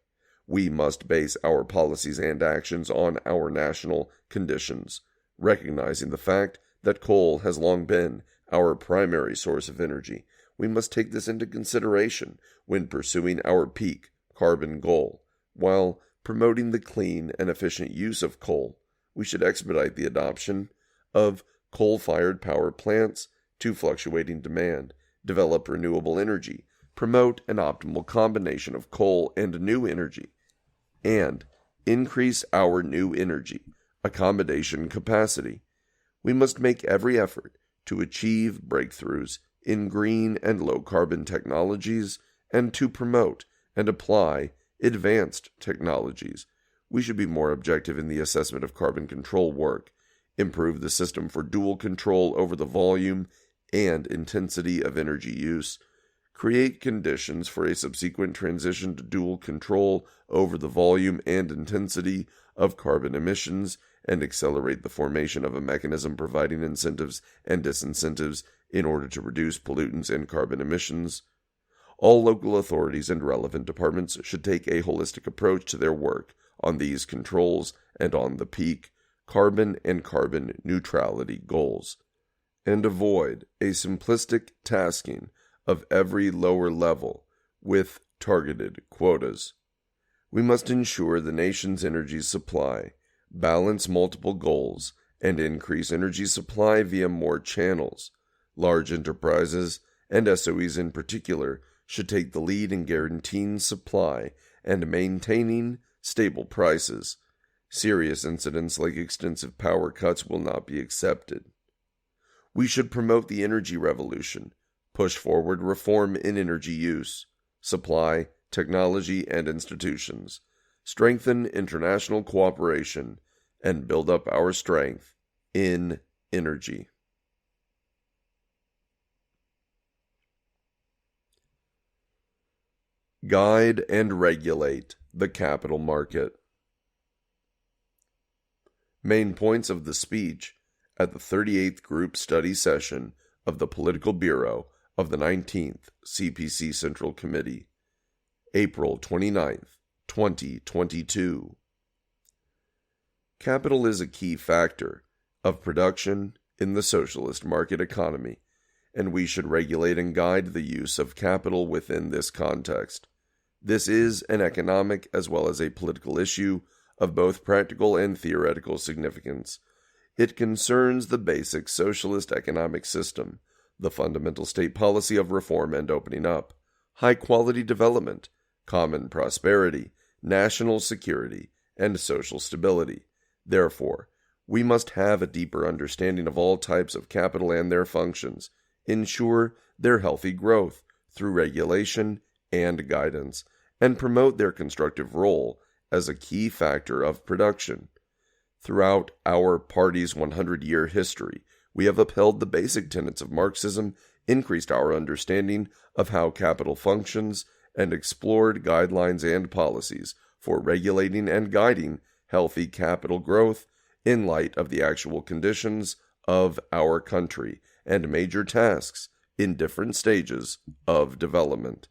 We must base our policies and actions on our national conditions, recognizing the fact that coal has long been our primary source of energy. We must take this into consideration when pursuing our peak carbon goal. While promoting the clean and efficient use of coal, we should expedite the adoption of coal-fired power plants to fluctuating demand, develop renewable energy, promote an optimal combination of coal and new energy, and increase our new energy accommodation capacity. We must make every effort to achieve breakthroughs in green and low-carbon technologies and to promote and apply advanced technologies. We should be more objective in the assessment of carbon control work, improve the system for dual control over the volume and intensity of energy use, create conditions for a subsequent transition to dual control over the volume and intensity of carbon emissions, and accelerate the formation of a mechanism providing incentives and disincentives in order to reduce pollutants and carbon emissions. All local authorities and relevant departments should take a holistic approach to their work on these controls and on the peak carbon and carbon neutrality goals, and avoid a simplistic tasking of every lower level with targeted quotas. We must ensure the nation's energy supply, balance multiple goals, and increase energy supply via more channels. Large enterprises, and SOEs in particular, should take the lead in guaranteeing supply and maintaining stable prices. Serious incidents like extensive power cuts will not be accepted. We should promote the energy revolution, push forward reform in energy use, supply, technology, and institutions, strengthen international cooperation, and build up our strength in energy. Guide and regulate the capital market. Main points of the speech at the 38th Group Study Session of the Political Bureau of the 19th CPC Central Committee, April 29th, 2022. Capital is a key factor of production in the socialist market economy, and we should regulate and guide the use of capital within this context. This is an economic as well as a political issue of both practical and theoretical significance. It concerns the basic socialist economic system, the fundamental state policy of reform and opening up, high-quality development, common prosperity, national security, and social stability. Therefore, we must have a deeper understanding of all types of capital and their functions, ensure their healthy growth through regulation and guidance, and promote their constructive role as a key factor of production. Throughout our party's 100-year history, we have upheld the basic tenets of Marxism, increased our understanding of how capital functions, and explored guidelines and policies for regulating and guiding healthy capital growth in light of the actual conditions of our country and major tasks in different stages of development.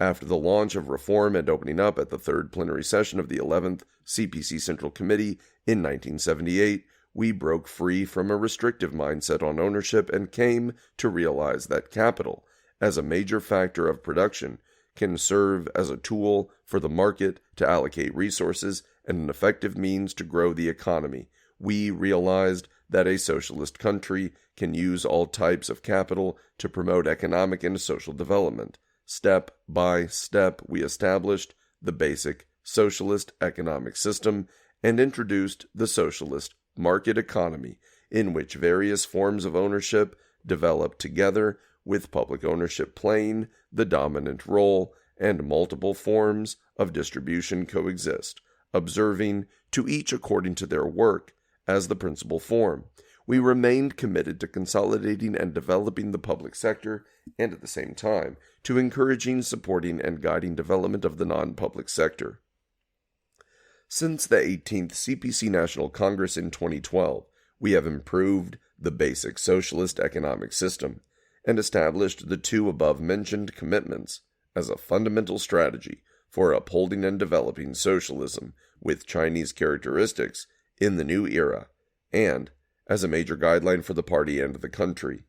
After the launch of reform and opening up at the third plenary session of the 11th CPC Central Committee in 1978, we broke free from a restrictive mindset on ownership and came to realize that capital, as a major factor of production, can serve as a tool for the market to allocate resources and an effective means to grow the economy. We realized that a socialist country can use all types of capital to promote economic and social development. Step by step, we established the basic socialist economic system and introduced the socialist market economy, in which various forms of ownership develop together, with public ownership playing the dominant role, and multiple forms of distribution coexist, observing to each according to their work as the principal form. We remained committed to consolidating and developing the public sector, and at the same time to encouraging, supporting, and guiding development of the non-public sector. Since the 18th CPC National Congress in 2012, we have improved the basic socialist economic system and established the two above-mentioned commitments as a fundamental strategy for upholding and developing socialism with Chinese characteristics in the new era, and as a major guideline for the party and the country.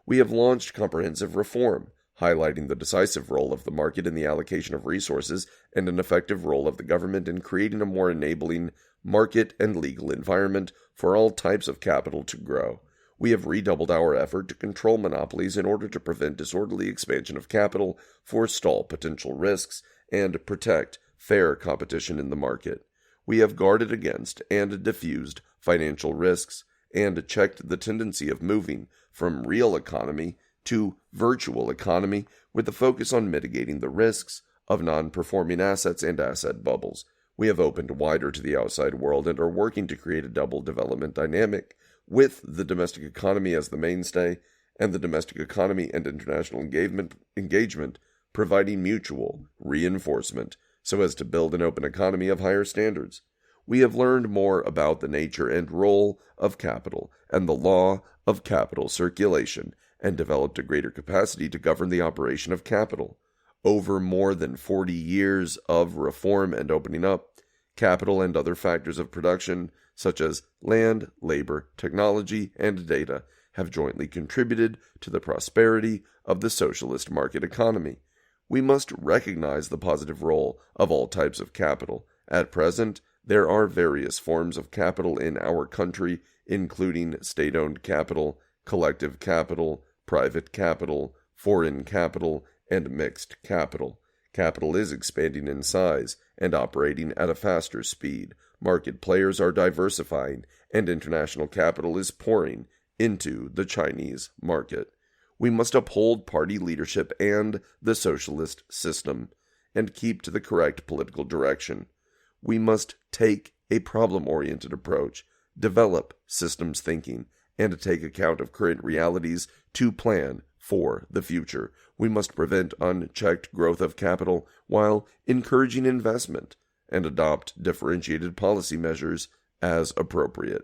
We have launched comprehensive reform, highlighting the decisive role of the market in the allocation of resources and an effective role of the government in creating a more enabling market and legal environment for all types of capital to grow. We have redoubled our effort to control monopolies in order to prevent disorderly expansion of capital, forestall potential risks, and protect fair competition in the market. We have guarded against and diffused financial risks, and checked the tendency of moving from real economy to virtual economy with the focus on mitigating the risks of non-performing assets and asset bubbles. We have opened wider to the outside world and are working to create a double development dynamic with the domestic economy as the mainstay and the domestic economy and international engagement providing mutual reinforcement so as to build an open economy of higher standards. We have learned more about the nature and role of capital and the law of capital circulation, and developed a greater capacity to govern the operation of capital. Over more than 40 years of reform and opening up, capital and other factors of production, such as land, labor, technology, and data, have jointly contributed to the prosperity of the socialist market economy. We must recognize the positive role of all types of capital. At present, there are various forms of capital in our country, including state-owned capital, collective capital, private capital, foreign capital, and mixed capital. Capital is expanding in size and operating at a faster speed. Market players are diversifying, and international capital is pouring into the Chinese market. We must uphold party leadership and the socialist system, and keep to the correct political direction. We must take a problem-oriented approach, develop systems thinking, and take account of current realities to plan for the future. We must prevent unchecked growth of capital while encouraging investment, and adopt differentiated policy measures as appropriate.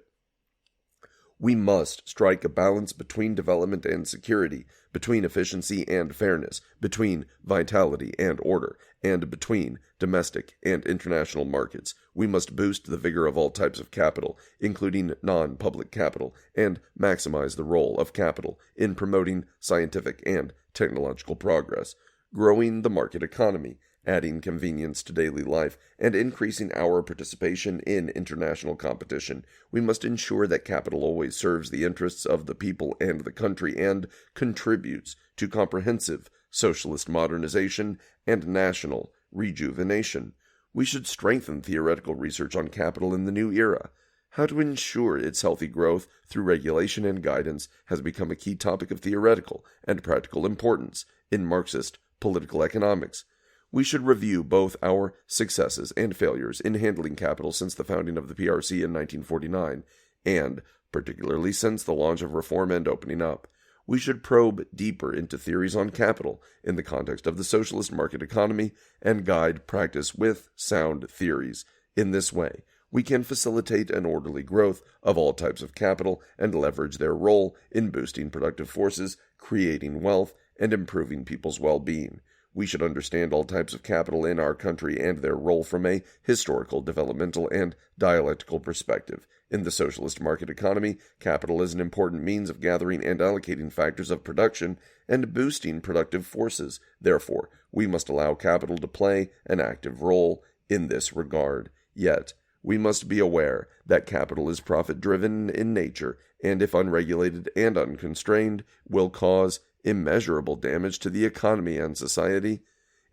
We must strike a balance between development and security, between efficiency and fairness, between vitality and order, and between domestic and international markets. We must boost the vigor of all types of capital, including non-public capital, and maximize the role of capital in promoting scientific and technological progress, growing the market economy, adding convenience to daily life, and increasing our participation in international competition. We must ensure that capital always serves the interests of the people and the country and contributes to comprehensive socialist modernization and national rejuvenation. We should strengthen theoretical research on capital in the new era. How to ensure its healthy growth through regulation and guidance has become a key topic of theoretical and practical importance in Marxist political economics. We should review both our successes and failures in handling capital since the founding of the PRC in 1949, and particularly since the launch of reform and opening up. We should probe deeper into theories on capital in the context of the socialist market economy and guide practice with sound theories. In this way, we can facilitate an orderly growth of all types of capital and leverage their role in boosting productive forces, creating wealth, and improving people's well-being. We should understand all types of capital in our country and their role from a historical, developmental, and dialectical perspective. In the socialist market economy, capital is an important means of gathering and allocating factors of production and boosting productive forces. Therefore, we must allow capital to play an active role in this regard. Yet, We must be aware that capital is profit-driven in nature, and if unregulated and unconstrained, will cause immeasurable damage to the economy and society.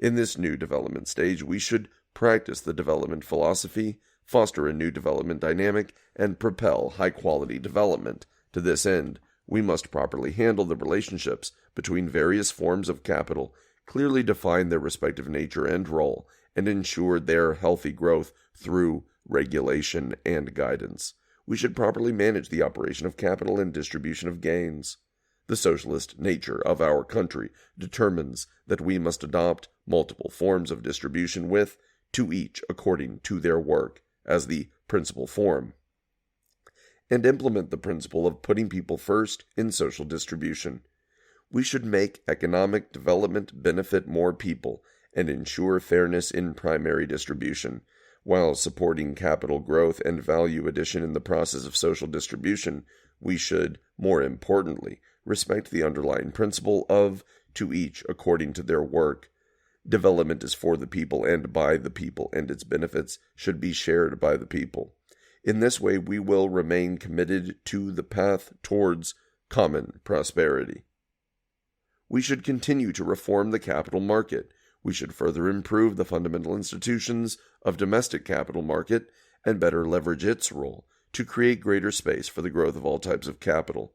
In this new development stage, we should practice the development philosophy, foster a new development dynamic, and propel high-quality development. To this end, we must properly handle the relationships between various forms of capital, clearly define their respective nature and role, and ensure their healthy growth through regulation and guidance. We should properly manage the operation of capital and distribution of gains. The socialist nature of our country determines that we must adopt multiple forms of distribution with, to each according to their work, as the principal form, and implement the principle of putting people first in social distribution. We should make economic development benefit more people and ensure fairness in primary distribution, while supporting capital growth and value addition in the process of social distribution. We should, more importantly, respect the underlying principle of to each according to their work. Development is for the people and by the people, and its benefits should be shared by the people. In this way, we will remain committed to the path towards common prosperity. We should continue to reform the capital market. We should further improve the fundamental institutions of domestic capital market and better leverage its role to create greater space for the growth of all types of capital.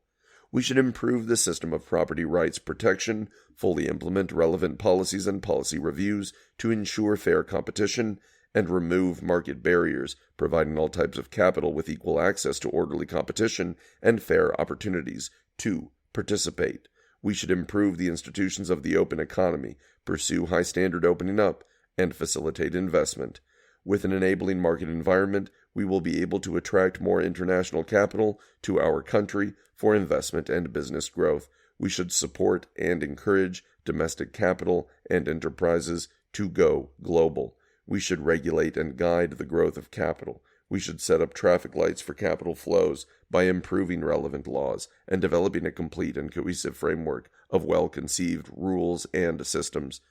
We should improve the system of property rights protection, fully implement relevant policies and policy reviews to ensure fair competition, and remove market barriers, providing all types of capital with equal access to orderly competition and fair opportunities to participate. We should improve the institutions of the open economy, pursue high-standard opening up, and facilitate investment. With an enabling market environment, we will be able to attract more international capital to our country for investment and business growth. We should support and encourage domestic capital and enterprises to go global. We should regulate and guide the growth of capital. We should set up traffic lights for capital flows by improving relevant laws and developing a complete and cohesive framework of well-conceived rules and systems.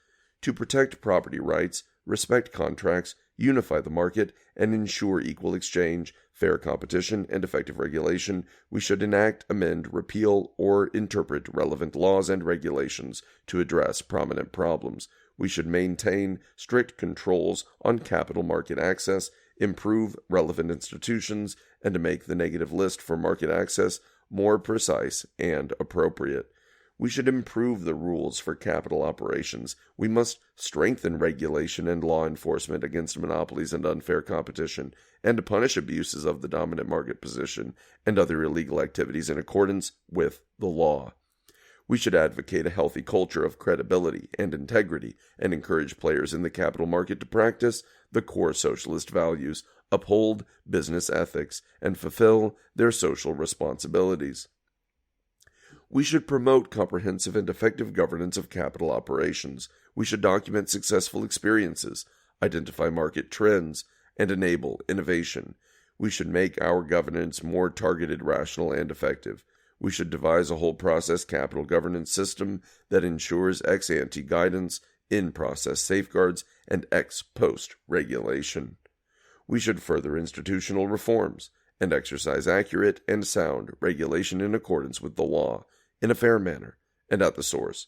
To protect property rights, respect contracts, unify the market, and ensure equal exchange, fair competition, and effective regulation, we should enact, amend, repeal, or interpret relevant laws and regulations to address prominent problems. We should maintain strict controls on capital market access, improve relevant institutions, and to make the negative list for market access more precise and appropriate. We should improve the rules for capital operations. We must strengthen regulation and law enforcement against monopolies and unfair competition, and punish abuses of the dominant market position and other illegal activities in accordance with the law. We should advocate a healthy culture of credibility and integrity and encourage players in the capital market to practice the core socialist values, uphold business ethics, and fulfill their social responsibilities. We should promote comprehensive and effective governance of capital operations. We should document successful experiences, identify market trends, and enable innovation. We should make our governance more targeted, rational, and effective. We should devise a whole process capital governance system that ensures ex-ante guidance, in-process safeguards, and ex-post regulation. We should further institutional reforms and exercise accurate and sound regulation in accordance with the law, in a fair manner, and at the source.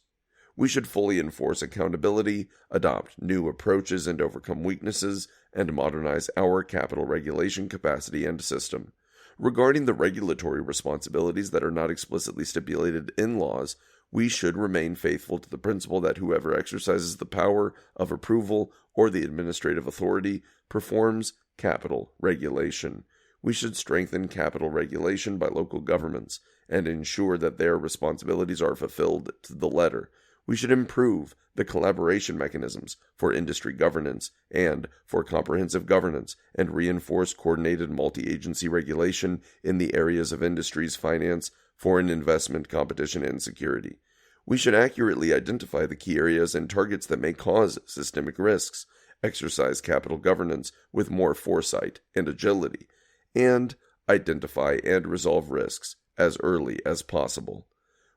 We should fully enforce accountability, adopt new approaches and overcome weaknesses, and modernize our capital regulation capacity and system. Regarding the regulatory responsibilities that are not explicitly stipulated in laws, we should remain faithful to the principle that whoever exercises the power of approval or the administrative authority performs capital regulation. We should strengthen capital regulation by local governments and ensure that their responsibilities are fulfilled to the letter. We should improve the collaboration mechanisms for industry governance and for comprehensive governance and reinforce coordinated multi-agency regulation in the areas of industries, finance, foreign investment, competition, and security. We should accurately identify the key areas and targets that may cause systemic risks, exercise capital governance with more foresight and agility, and identify and resolve risks as early as possible.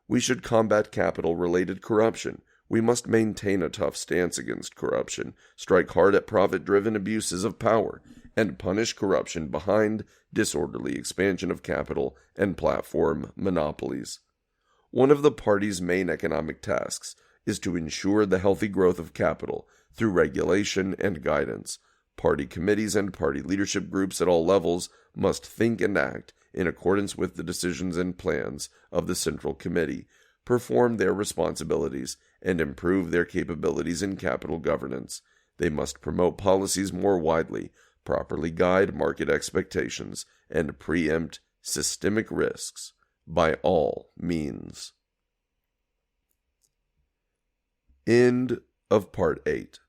We should combat capital-related corruption. We must maintain a tough stance against corruption, strike hard at profit-driven abuses of power, and punish corruption behind disorderly expansion of capital and platform monopolies. One of the party's main economic tasks is to ensure the healthy growth of capital through regulation and guidance. Party committees and party leadership groups at all levels must think and act in accordance with the decisions and plans of the Central Committee, perform their responsibilities, and improve their capabilities in capital governance. They must promote policies more widely, properly guide market expectations, and preempt systemic risks by all means. End of Part 8.